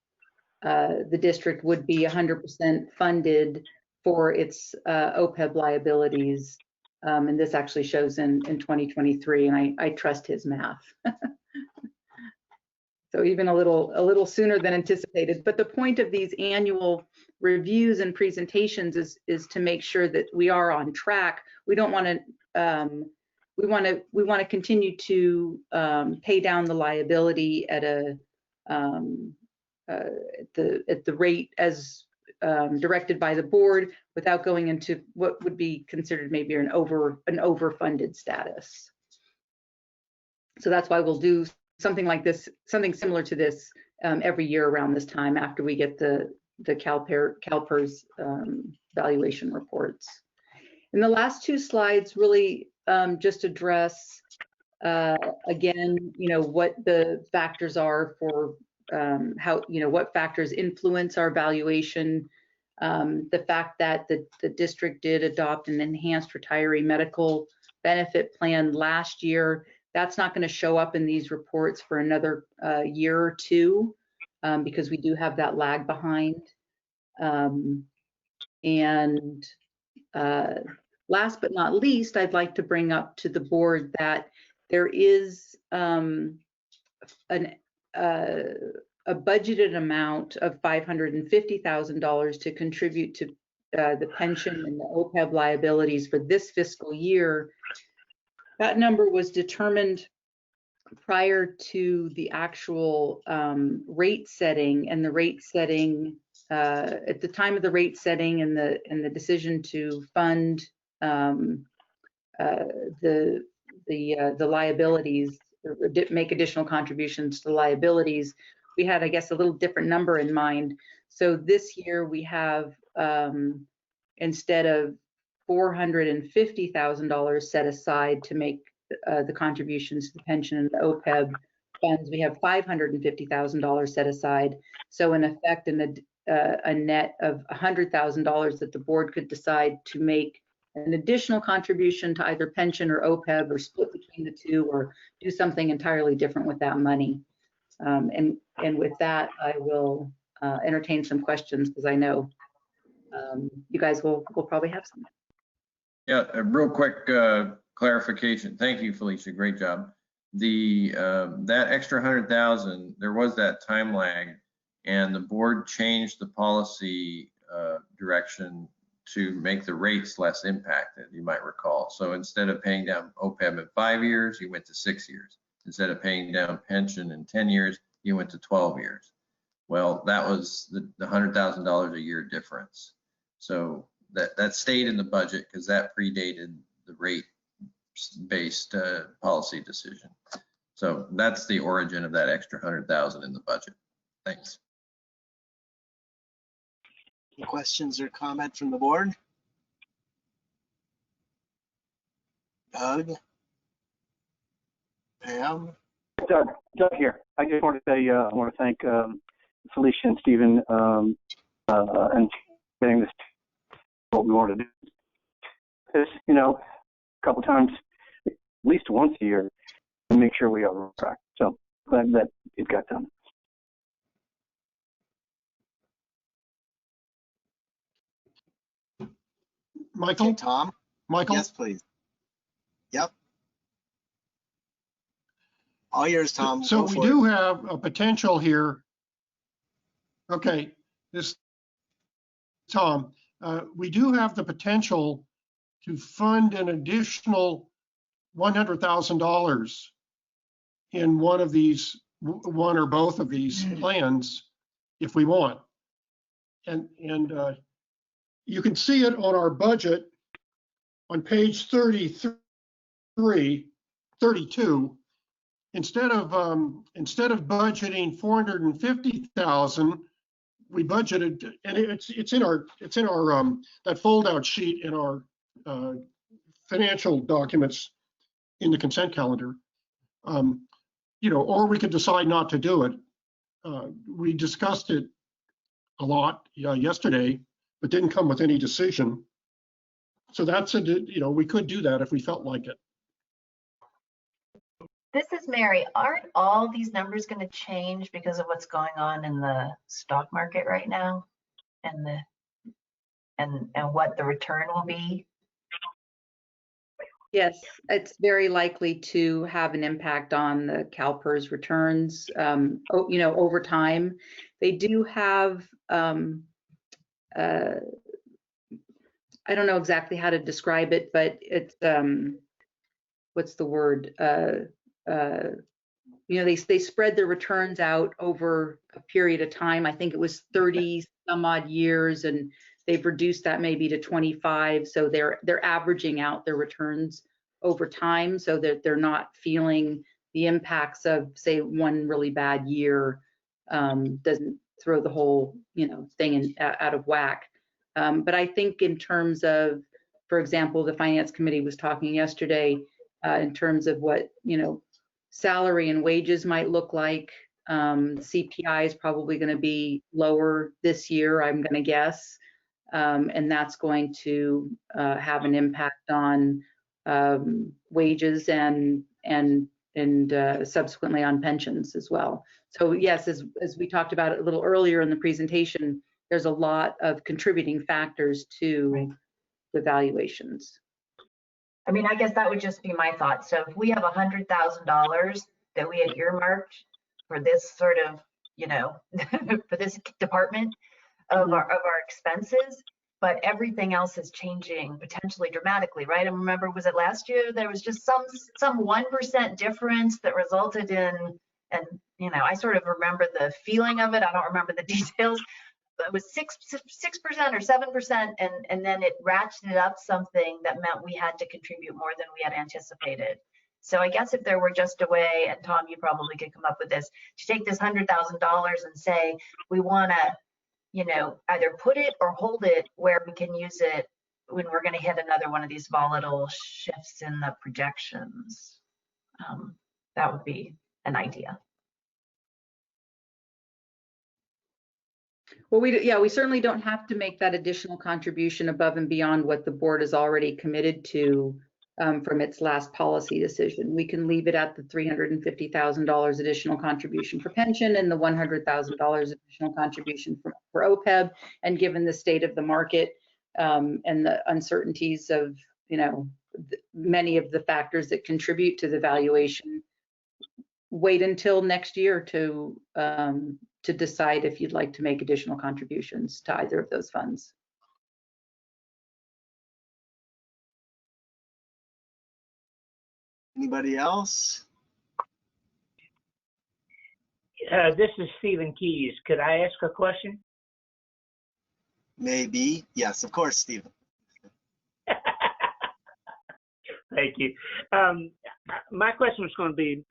Speaker 10: district would be 100% funded for its OPEB liabilities. And this actually shows in 2023, and I trust his math. So even a little sooner than anticipated. But the point of these annual reviews and presentations is to make sure that we are on track. We don't want to. We want to continue to pay down the liability at the rate as directed by the board, without going into what would be considered maybe an overfunded status. So that's why we'll do something like this, something similar to this every year around this time after we get the CalPERS valuation reports. And the last two slides really just address again, what the factors are for how, what factors influence our valuation. The fact that the district did adopt an enhanced retiree medical benefit plan last year, that's not going to show up in these reports for another year or two because we do have that lag behind. And last but not least, I'd like to bring up to the board that there is a budgeted amount of $550,000 to contribute to the pension and the OPEB liabilities for this fiscal year. That number was determined prior to the actual rate setting, and the rate setting at the time of the rate setting and the decision to fund the liabilities, or make additional contributions to the liabilities, we had, I guess, a little different number in mind. So this year we have, instead of $450,000 set aside to make the contributions to the pension and the OPEB funds, we have $550,000 set aside. So in effect, a net of $100,000 that the board could decide to make an additional contribution to either pension or OPEB, or split between the two, or do something entirely different with that money. And with that, I will entertain some questions, because I know you guys will probably have some.
Speaker 4: Yeah, a real quick clarification. Thank you, Felicia. Great job. That extra 100,000, there was that time lag, and the board changed the policy direction to make the rates less impacted, you might recall. So instead of paying down OPEB in 5 years, you went to 6 years. Instead of paying down pension in 10 years, you went to 12 years. Well, that was the $100,000 a year difference. So that stayed in the budget because that predated the rate-based policy decision. So that's the origin of that extra 100,000 in the budget. Thanks.
Speaker 1: Any questions or comment from the board? Doug? Pam?
Speaker 7: Doug here. I just want to say I want to thank Felicia and Stephen and getting this what we want to do. This, a couple times, at least once a year, to make sure we are on track. So glad that it got done.
Speaker 3: Michael?
Speaker 1: Okay, Tom?
Speaker 3: Michael?
Speaker 1: Yes, please. Yep. All yours, Tom.
Speaker 3: So we do have a potential here. Okay, Tom, we do have the potential to fund an additional $100,000 in one or both of these plans if we want. And you can see it on our budget on page 32. Instead of budgeting 450,000, we budgeted, and it's in our that fold out sheet in our financial documents in the consent calendar. You know, or we could decide not to do it. We discussed it a lot yesterday, but didn't come with any decision. So that's you know, we could do that if we felt like it.
Speaker 8: This is Mary. Aren't all these numbers going to change because of what's going on in the stock market right now, and what the return will be?
Speaker 10: Yes, it's very likely to have an impact on the CalPERS returns, you know, over time. They do have, I don't know exactly how to describe it, but it's, what's the word? You know, they spread their returns out over a period of time. I think it was 30 some odd years, and they've reduced that maybe to 25. So they're averaging out their returns over time so that they're not feeling the impacts of, say, one really bad year doesn't throw the whole, you know, thing out of whack. But I think in terms of, for example, the Finance Committee was talking yesterday in terms of what, you know, salary and wages might look like. CPI is probably going to be lower this year, I'm going to guess. And that's going to have an impact on wages and subsequently on pensions as well. So yes, as we talked about it a little earlier in the presentation, there's a lot of contributing factors to the valuations.
Speaker 8: I mean, I guess that would just be my thought. So if we have $100,000 that we had earmarked for this sort of, you know, for this department of our expenses, but everything else is changing potentially dramatically, right? And remember, was it last year there was just some 1% difference that resulted in, and you know, I sort of remember the feeling of it. I don't remember the details. But it was 6% or 7%, and then it ratcheted up something that meant we had to contribute more than we had anticipated. So I guess if there were just a way, and Tom, you probably could come up with this, to take this $100,000 and say we want to, you know, either put it or hold it where we can use it when we're going to hit another one of these volatile shifts in the projections. That would be an idea.
Speaker 10: Well, we certainly don't have to make that additional contribution above and beyond what the board has already committed to from its last policy decision. We can leave it at the $350,000 additional contribution for pension and the $100,000 additional contribution for OPEB. And given the state of the market and the uncertainties of, you know, many of the factors that contribute to the valuation, wait until next year to decide if you'd like to make additional contributions to either of those funds.
Speaker 1: Anybody else?
Speaker 15: This is Stephen Keys. Could I ask a question?
Speaker 1: Maybe. Yes, of course, Stephen.
Speaker 15: Thank you. My question was going to be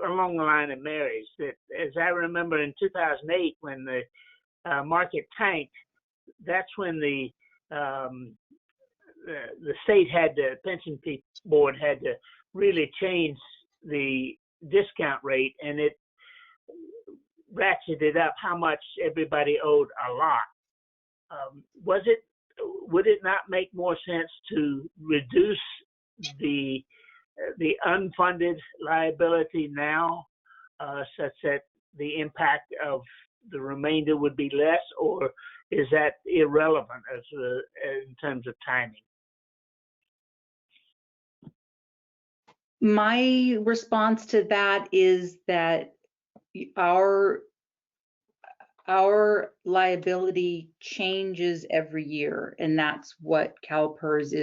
Speaker 15: along the line of Mary's. That, as I remember, in 2008, when the market tanked, that's when the state had the pension board had to really change the discount rate, and it ratcheted up how much everybody owed a lot. Would it not make more sense to reduce the unfunded liability now, such that the impact of the remainder would be less, or is that irrelevant in terms of timing?
Speaker 10: My response to that is that our liability changes every year, and that's what CalPERS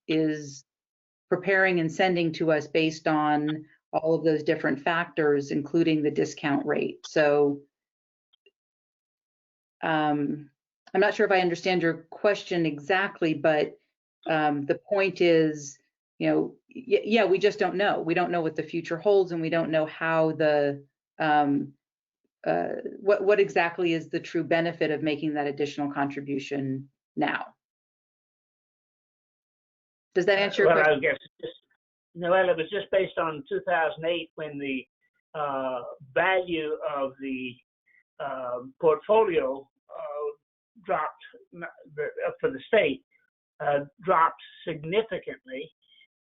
Speaker 10: is preparing and sending to us based on all of those different factors, including the discount rate. So I'm not sure if I understand your question exactly, but the point is, you know, yeah, we just don't know. We don't know what the future holds, and we don't know how the what exactly is the true benefit of making that additional contribution now. Does that answer your question?
Speaker 15: I guess well, it was just based on 2008 when the value of the portfolio dropped for the state dropped significantly,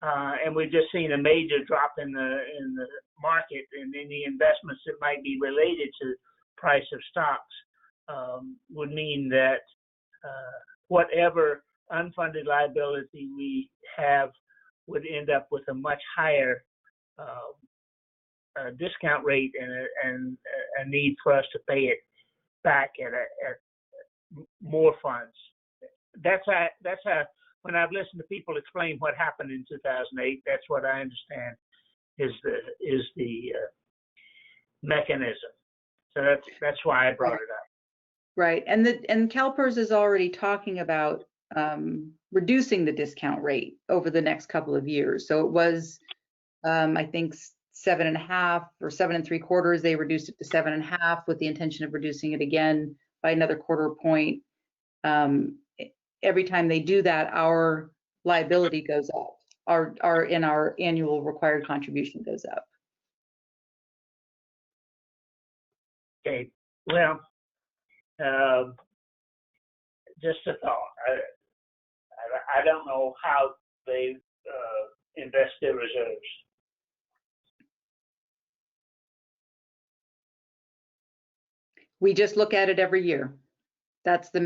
Speaker 15: and we've just seen a major drop in the market and in the investments that might be related to price of stocks would mean that whatever unfunded liability we have would end up with a much higher discount rate and a need for us to pay it back at more funds. That's how when I've listened to people explain what happened in 2008, that's what I understand is the mechanism. So that's why I brought it up.
Speaker 10: Right, and CalPERS is already talking about reducing the discount rate over the next couple of years. So it was, I think, 7.5 or 7 3/4. They reduced it to 7.5 with the intention of reducing it again by another 1/4 point. Every time they do that, our liability goes up. Our annual required contribution goes up.
Speaker 15: Okay. Well, just a thought. I don't know how they invest their reserves.
Speaker 10: We just look at it every year. That's the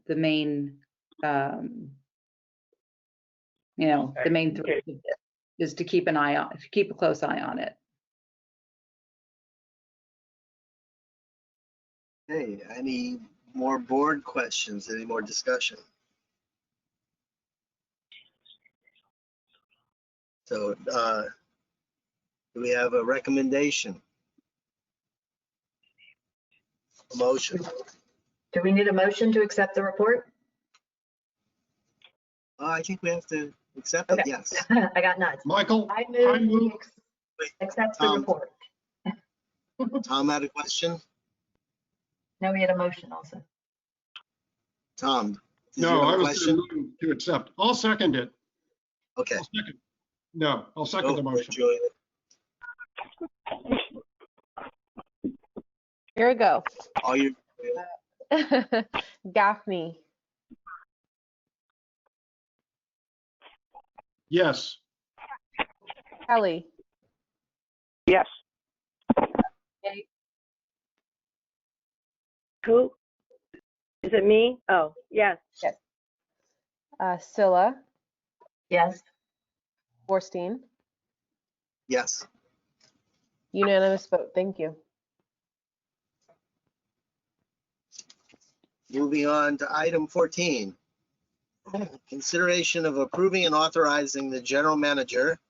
Speaker 10: main, you know, the main thrust of it is to keep an eye on, keep a close eye on it.
Speaker 1: Okay, any more board questions? Any more discussion? So, do we have a recommendation? A motion?
Speaker 8: Do we need a motion to accept the report?
Speaker 1: I think we have to accept it,
Speaker 8: Okay.
Speaker 1: yes.
Speaker 8: I got nods.
Speaker 3: Michael,
Speaker 8: I move
Speaker 1: Wait,
Speaker 8: accept the report.
Speaker 1: Tom had a question?
Speaker 8: No, we had a motion also.
Speaker 1: Tom, did you
Speaker 3: no,
Speaker 1: have
Speaker 3: I
Speaker 1: a
Speaker 3: was
Speaker 1: question?
Speaker 3: going to move to accept. I'll second it.
Speaker 1: Okay.
Speaker 3: I'll second the motion.
Speaker 1: Julia.
Speaker 2: Here we go.
Speaker 1: All you.
Speaker 2: Gaffney,
Speaker 3: Yes.
Speaker 2: Kelly,
Speaker 15: Yes.
Speaker 2: Nate,
Speaker 5: Who? Is it me? Oh, yes.
Speaker 2: Scylla,
Speaker 8: Yes.
Speaker 2: Borstein.
Speaker 1: Yes.
Speaker 2: Unanimous vote. Thank you.
Speaker 1: Moving on to item 14. Consideration of approving and authorizing the general manager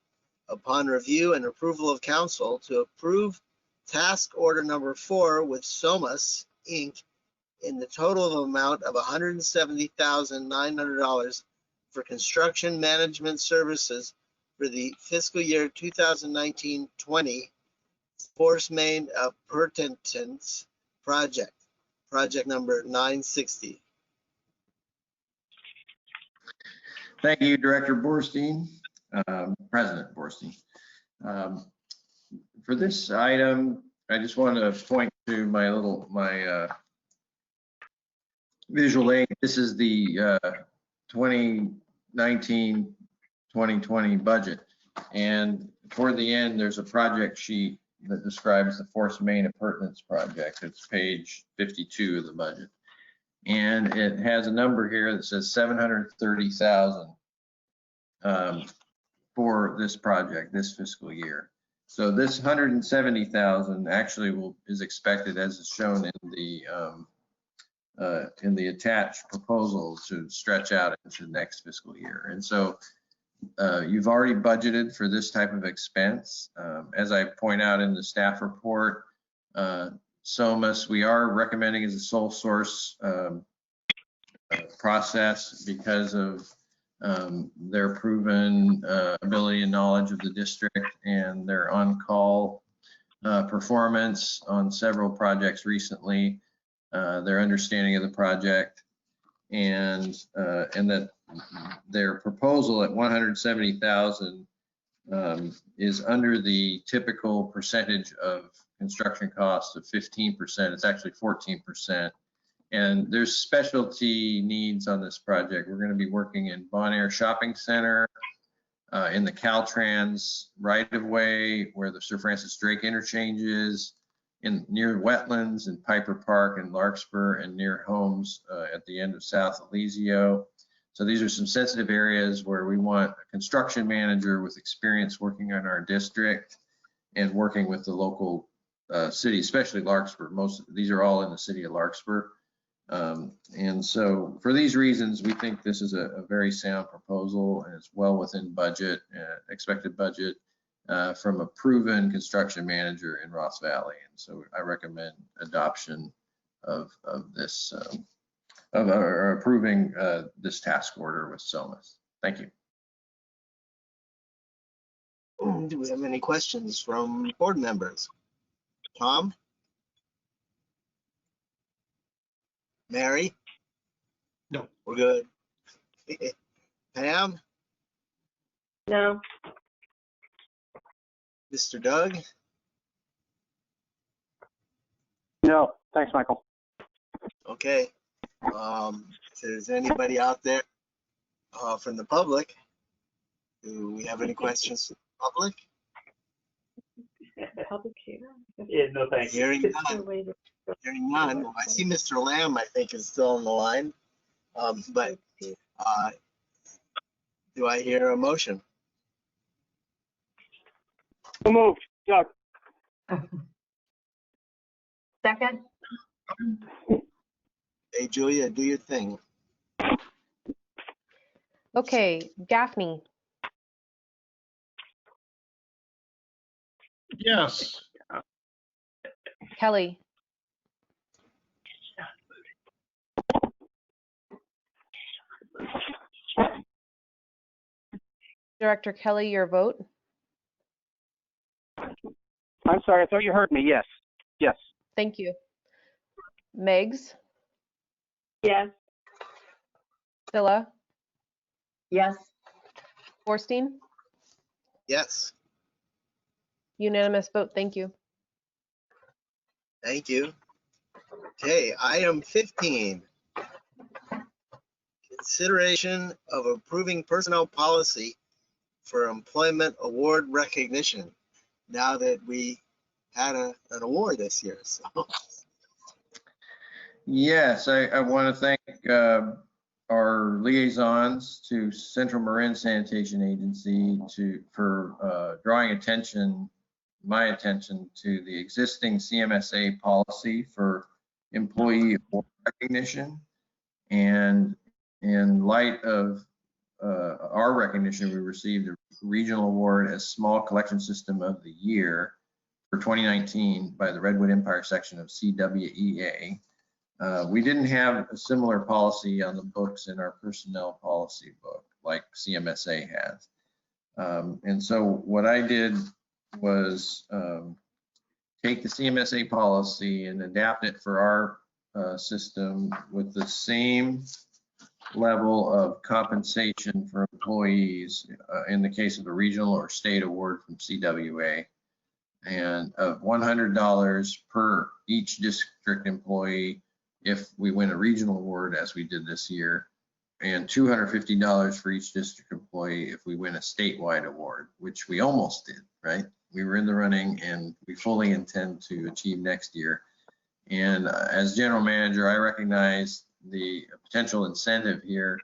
Speaker 1: upon review and approval of council to approve task order number 4 with Somas Inc. in the total amount of $170,900 for construction management services for the fiscal year 2019-20 force main appurtenance project number 960.
Speaker 4: Thank you, Director Borstein, President Borstein. For this item, I just want to point to my visual aid. This is the 2019-2020 budget. And toward the end, there's a project sheet that describes the force main appurtenance project. It's page 52 of the budget. And it has a number here that says 730,000 for this project, this fiscal year. So this 170,000 actually is expected, as is shown in the attached proposal, to stretch out into next fiscal year. And so you've already budgeted for this type of expense. As I point out in the staff report, SOMAS, we are recommending as a sole source process because of their proven ability and knowledge of the district and their on-call performance on several projects recently, their understanding of the project, and that their proposal at 170,000 is under the typical percentage of construction cost of 15%. It's actually 14%. And there's specialty needs on this project. We're going to be working in Bon Air Shopping Center, in the Caltrans right-of-way where the Sir Francis Drake interchange is, near wetlands in Piper Park and Larkspur, and near homes at the end of South Elysia. So these are some sensitive areas where we want a construction manager with experience working on our district and working with the local city, especially Larkspur. These are all in the city of Larkspur. And so for these reasons, we think this is a very sound proposal, and it's well within budget, expected budget from a proven construction manager in Ross Valley. And so I recommend adoption of this, or approving this task order with SOMAS. Thank you.
Speaker 1: Do we have any questions from board members? Tom? Mary?
Speaker 3: No.
Speaker 1: We're good. Pam?
Speaker 5: No.
Speaker 1: Mr. Doug?
Speaker 7: No, thanks, Michael.
Speaker 1: Okay. If there's anybody out there from the public, do we have any questions from the public?
Speaker 5: Public here?
Speaker 15: Yeah, no, thank you.
Speaker 1: Hearing none. Hearing none. I see Mr. Lamb, I think, is still on the line. But do I hear a motion?
Speaker 7: So moved, Doug.
Speaker 8: Second?
Speaker 1: Hey, Julia, do your thing.
Speaker 2: Okay, Gaffney,
Speaker 3: Yes.
Speaker 2: Kelly, Director Kelly, your vote?
Speaker 7: I'm sorry, I thought you heard me. Yes. Yes.
Speaker 2: Thank you. Megs,
Speaker 5: Yes.
Speaker 2: Scylla,
Speaker 8: Yes.
Speaker 2: Borstein,
Speaker 1: Yes,
Speaker 2: unanimous vote. Thank you.
Speaker 1: thank you. Okay, item 15. Consideration of approving personnel policy for employment award recognition. Now that we had an award this year, so.
Speaker 4: Yes, I want to thank our liaisons to Central Marin Sanitation Agency for drawing my attention to the existing CMSA policy for employee award recognition. And in light of our recognition, we received a regional award as Small Collection System of the Year for 2019 by the Redwood Empire section of CWEA. We didn't have a similar policy on the books in our personnel policy book like CMSA has. And so what I did was take the CMSA policy and adapt it for our system with the same level of compensation for employees in the case of a regional or state award from CWA, and of $100 per each district employee if we win a regional award, as we did this year, and $250 for each district employee if we win a statewide award, which we almost did, right? We were in the running, and we fully intend to achieve next year. And as general manager, I recognize the potential incentive here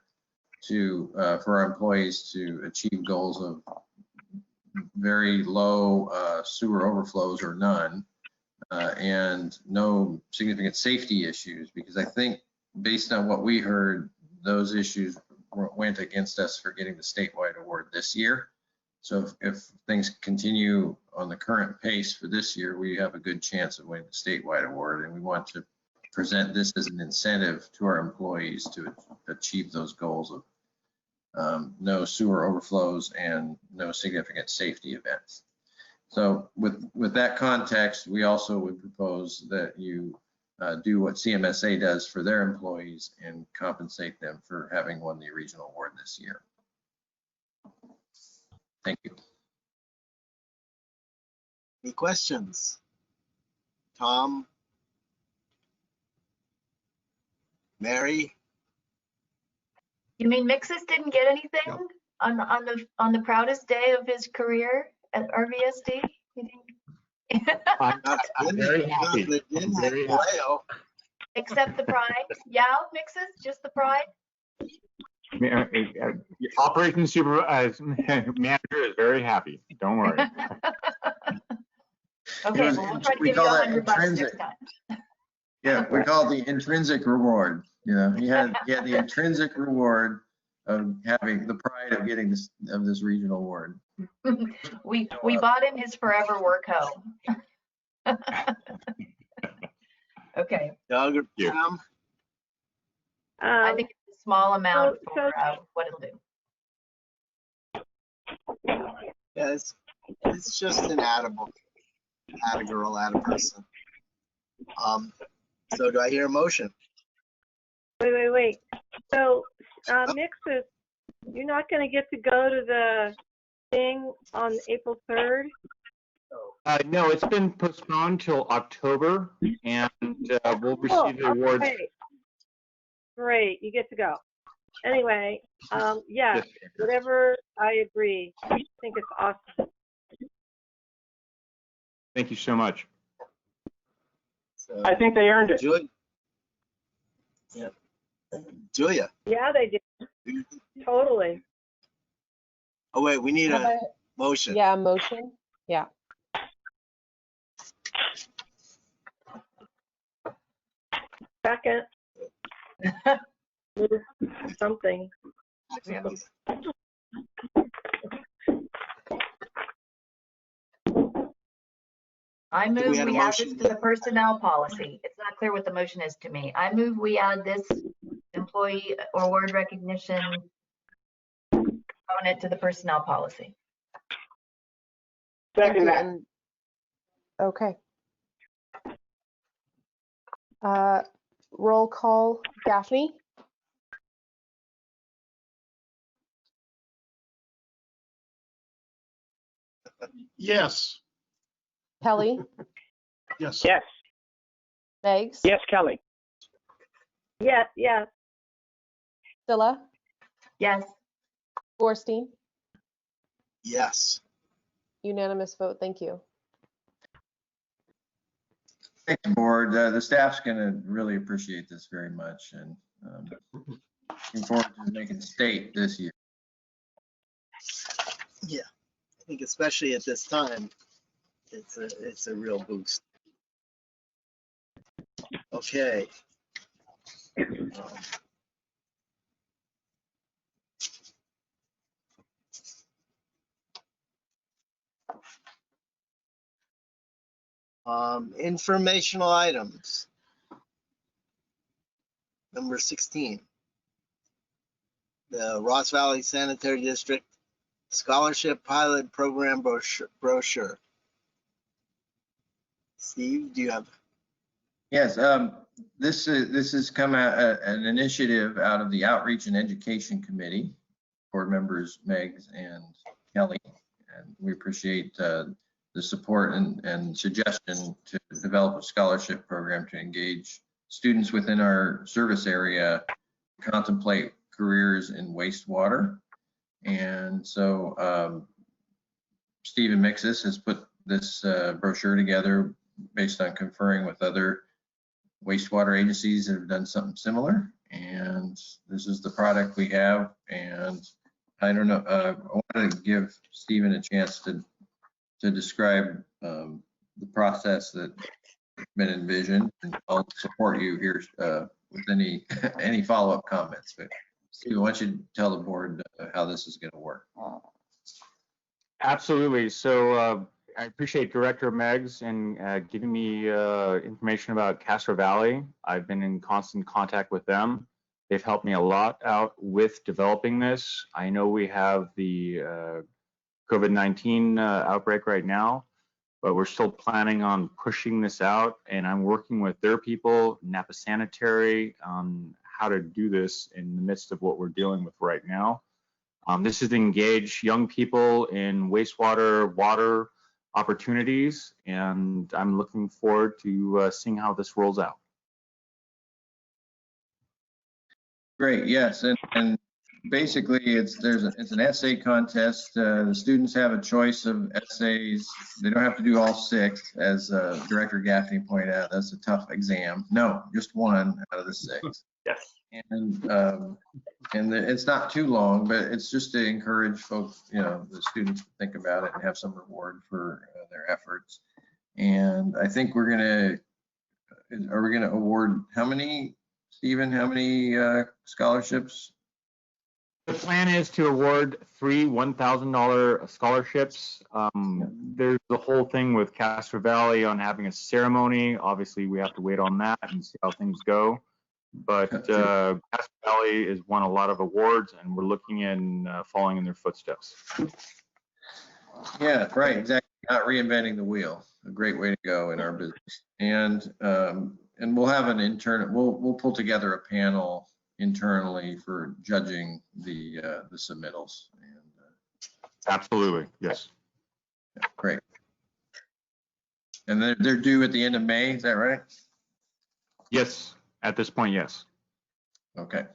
Speaker 4: for our employees to achieve goals of very low sewer overflows or none, and no significant safety issues, because I think based on what we heard, those issues went against us for getting the statewide award this year. So if things continue on the current pace for this year, we have a good chance of winning the statewide award, and we want to present this as an incentive to our employees to achieve those goals of no sewer overflows and no significant safety events. So with that context, we also would propose that you do what CMSA does for their employees and compensate them for having won the regional award this year. Thank you.
Speaker 1: Any questions? Tom? Mary?
Speaker 8: You mean Mixus didn't get anything on the proudest day of his career at RVSD? You think?
Speaker 14: I'm very happy. I'm very happy.
Speaker 8: Except the pride? Yeah, Mixus, just the pride?
Speaker 14: Operations supervisor manager is very happy. Don't worry.
Speaker 8: Okay, well, we'll try to give you $100 next time.
Speaker 4: Yeah, we call it the intrinsic reward. You know, he had the intrinsic reward of having the pride of getting this regional award.
Speaker 8: We bought him his forever work home. Okay.
Speaker 1: Doug or Tom?
Speaker 8: I think it's a small amount for what it'll do.
Speaker 1: Yeah, it's just an attaboy, attagirl, attaperson. So do I hear a motion?
Speaker 5: Wait. So, Mixus, you're not going to get to go to the thing on April 3rd?
Speaker 14: No, it's been postponed till October, and we'll receive the awards.
Speaker 5: Great, you get to go. Anyway, yeah, whatever, I agree. I think it's awesome.
Speaker 14: Thank you so much.
Speaker 1: So,
Speaker 7: I think they earned it.
Speaker 1: Julia?
Speaker 5: Yeah, they did. Totally.
Speaker 1: Oh, wait, we need a motion.
Speaker 2: Yeah, motion. Yeah.
Speaker 5: Second. Something.
Speaker 8: I move we add this to the personnel policy. It's not clear what the motion is to me. I move we add this employee award recognition component to the personnel policy.
Speaker 7: Second that.
Speaker 2: Okay. Roll call, Daphne?
Speaker 3: Yes.
Speaker 2: Kelly?
Speaker 3: Yes.
Speaker 7: Yes.
Speaker 2: Megs?
Speaker 7: Yes, Kelly.
Speaker 5: Yes.
Speaker 2: Scylla?
Speaker 8: Yes.
Speaker 2: Gorstein?
Speaker 1: Yes.
Speaker 2: Unanimous vote. Thank you.
Speaker 4: Thanks, board. The staff's going to really appreciate this very much, and looking forward to making a state this year.
Speaker 1: Yeah, I think especially at this time, it's a real boost. Okay. Informational items. Number 16. The Ross Valley Sanitary District Scholarship Pilot Program brochure. Steve, do you have?
Speaker 4: Yes, this has come out an initiative out of the Outreach and Education Committee, board members Megs and Kelly, and we appreciate the support and suggestion to develop a scholarship program to engage students within our service area to contemplate careers in wastewater. And so Stephen Mixus has put this brochure together based on conferring with other wastewater agencies that have done something similar. And this is the product we have. And I don't know, I wanted to give Stephen a chance to describe the process that's been envisioned, and I'll support you here with any follow-up comments. But Steve, why don't you tell the board how this is going to work?
Speaker 14: Absolutely. So I appreciate Director Meggs and giving me information about Castro Valley. I've been in constant contact with them. They've helped me a lot out with developing this. I know we have the COVID-19 outbreak right now, but we're still planning on pushing this out, and I'm working with their people, Napa Sanitary, on how to do this in the midst of what we're dealing with right now. This is to engage young people in wastewater, water opportunities, and I'm looking forward to seeing how this rolls out.
Speaker 4: Great, yes, and basically it's an essay contest. The students have a choice of essays. They don't have to do all 6, as Director Gaffney pointed out. That's a tough exam. No, just 1 out of the 6.
Speaker 15: Yes.
Speaker 4: And it's not too long, but it's just to encourage folks, the students to think about it and have some reward for their efforts. And I think are we gonna award how many, Stephen, how many scholarships?
Speaker 14: The plan is to award 3 $1,000 scholarships. There's the whole thing with Castro Valley on having a ceremony. Obviously, we have to wait on that and see how things go. But Castro Valley has won a lot of awards, and we're looking in following in their footsteps.
Speaker 4: Yeah, right, exactly. Not reinventing the wheel. A great way to go in our business. And we'll have an we'll pull together a panel internally for judging the submittals.
Speaker 14: Absolutely, yes.
Speaker 4: Yeah, great. And they're due at the end of May, is that right?
Speaker 14: Yes, at this point, yes.
Speaker 4: Okay.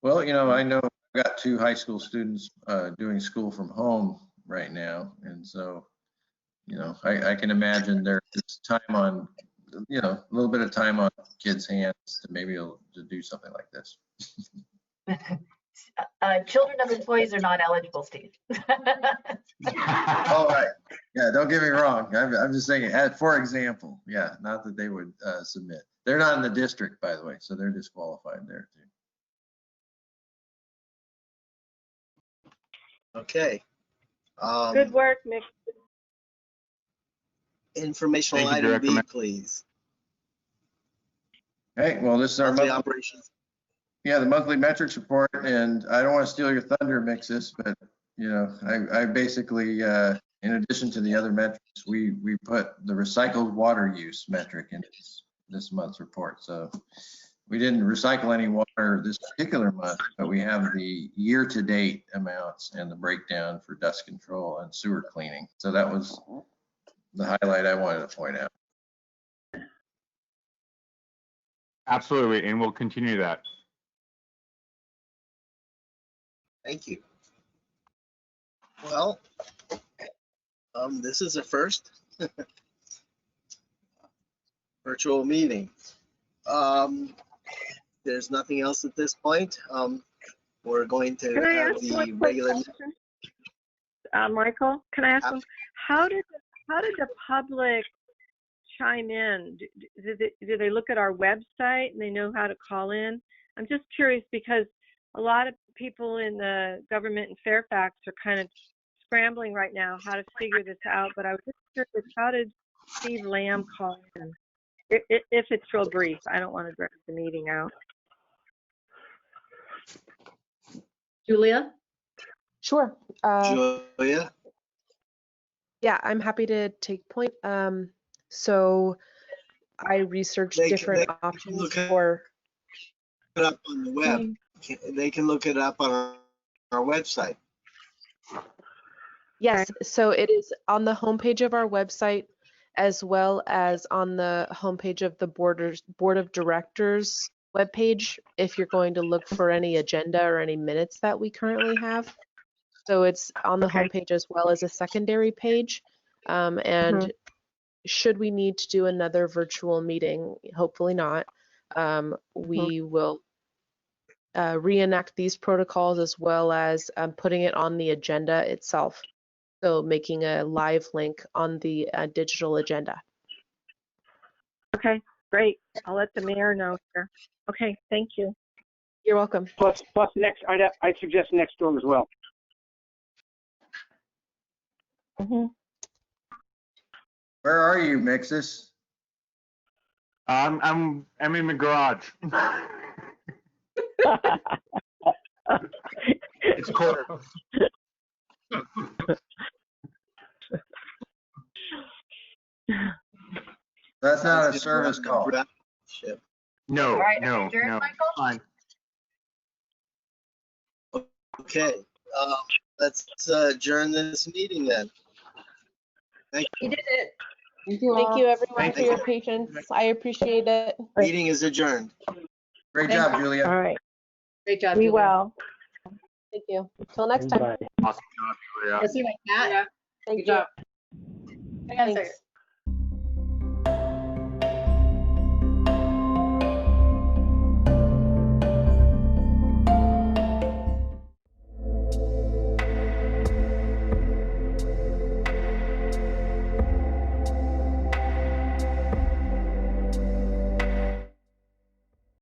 Speaker 4: Well, I know I've got 2 high school students doing school from home right now, and so, I can imagine there's time on, a little bit of time on kids' hands to maybe to do something like this.
Speaker 8: Children of employees are not eligible, Steve.
Speaker 4: All right. Yeah, don't get me wrong. I'm just saying, for example, yeah, not that they would submit. They're not in the district, by the way, so they're disqualified there too.
Speaker 1: Okay.
Speaker 5: Good work, Mick.
Speaker 1: Informational
Speaker 14: Thank you,
Speaker 1: item B,
Speaker 14: Director.
Speaker 1: please.
Speaker 4: Hey, well, this is our
Speaker 1: Monthly
Speaker 4: monthly
Speaker 1: operations.
Speaker 4: Yeah, the monthly metrics report, and I don't want to steal your thunder, Mixis, but I basically, in addition to the other metrics, we put the recycled water use metric in this month's report. So we didn't recycle any water this particular month, but we have the year-to-date amounts and the breakdown for dust control and sewer cleaning. So that was the highlight I wanted to point out.
Speaker 14: Absolutely, and we'll continue that.
Speaker 1: Thank you. Well, this is a first virtual meeting. There's nothing else at this point. We're going to
Speaker 5: Can I
Speaker 1: have
Speaker 5: ask
Speaker 1: the
Speaker 5: one quick
Speaker 1: regular.
Speaker 5: question? Michael, can I ask them, how did the public chime in? Do they look at our website and they know how to call in? I'm just curious because a lot of people in the government in Fairfax are kind of scrambling right now how to figure this out, but I was just curious, how did Steve Lamb call in? If it's real brief, I don't want to drag the meeting out.
Speaker 10: Julia?
Speaker 2: Sure.
Speaker 1: Julia?
Speaker 2: Yeah, I'm happy to take point. So I researched different options for.
Speaker 1: Look it up on the web. They can look it up on our website.
Speaker 2: Yes, so it is on the homepage of our website as well as on the homepage of the Board of Directors webpage if you're going to look for any agenda or any minutes that we currently have. So it's on the homepage as well as a secondary page. And should we need to do another virtual meeting, hopefully not, we will reenact these protocols as well as putting it on the agenda itself. So making a live link on the digital agenda.
Speaker 5: Okay, great. I'll let the mayor know here. Okay, thank you.
Speaker 2: You're welcome.
Speaker 16: Plus next, I'd suggest next storm as well.
Speaker 4: Where are you, Mixus?
Speaker 14: I'm in the garage. It's cold.
Speaker 4: That's not a service call.
Speaker 14: No,
Speaker 8: All right,
Speaker 14: no,
Speaker 8: adjourn,
Speaker 14: no.
Speaker 8: Michael?
Speaker 14: Fine.
Speaker 1: Okay, let's adjourn this meeting then. Thank
Speaker 10: You
Speaker 1: you.
Speaker 10: did it.
Speaker 6: Thank you
Speaker 2: Thank
Speaker 6: all.
Speaker 2: you everyone
Speaker 14: Thank
Speaker 2: for
Speaker 14: you.
Speaker 2: your patience. I appreciate it.
Speaker 1: Meeting is adjourned.
Speaker 4: Great
Speaker 10: Thank
Speaker 4: job,
Speaker 10: you.
Speaker 4: Julia.
Speaker 5: All right.
Speaker 10: Great job,
Speaker 5: Be
Speaker 10: Julia.
Speaker 5: well.
Speaker 2: Thank you. Till next time.
Speaker 3: Bye.
Speaker 14: Awesome job, Julia.
Speaker 10: Let's see my cat.
Speaker 6: Yeah.
Speaker 2: Thank
Speaker 6: Good job.
Speaker 2: you. Thanks.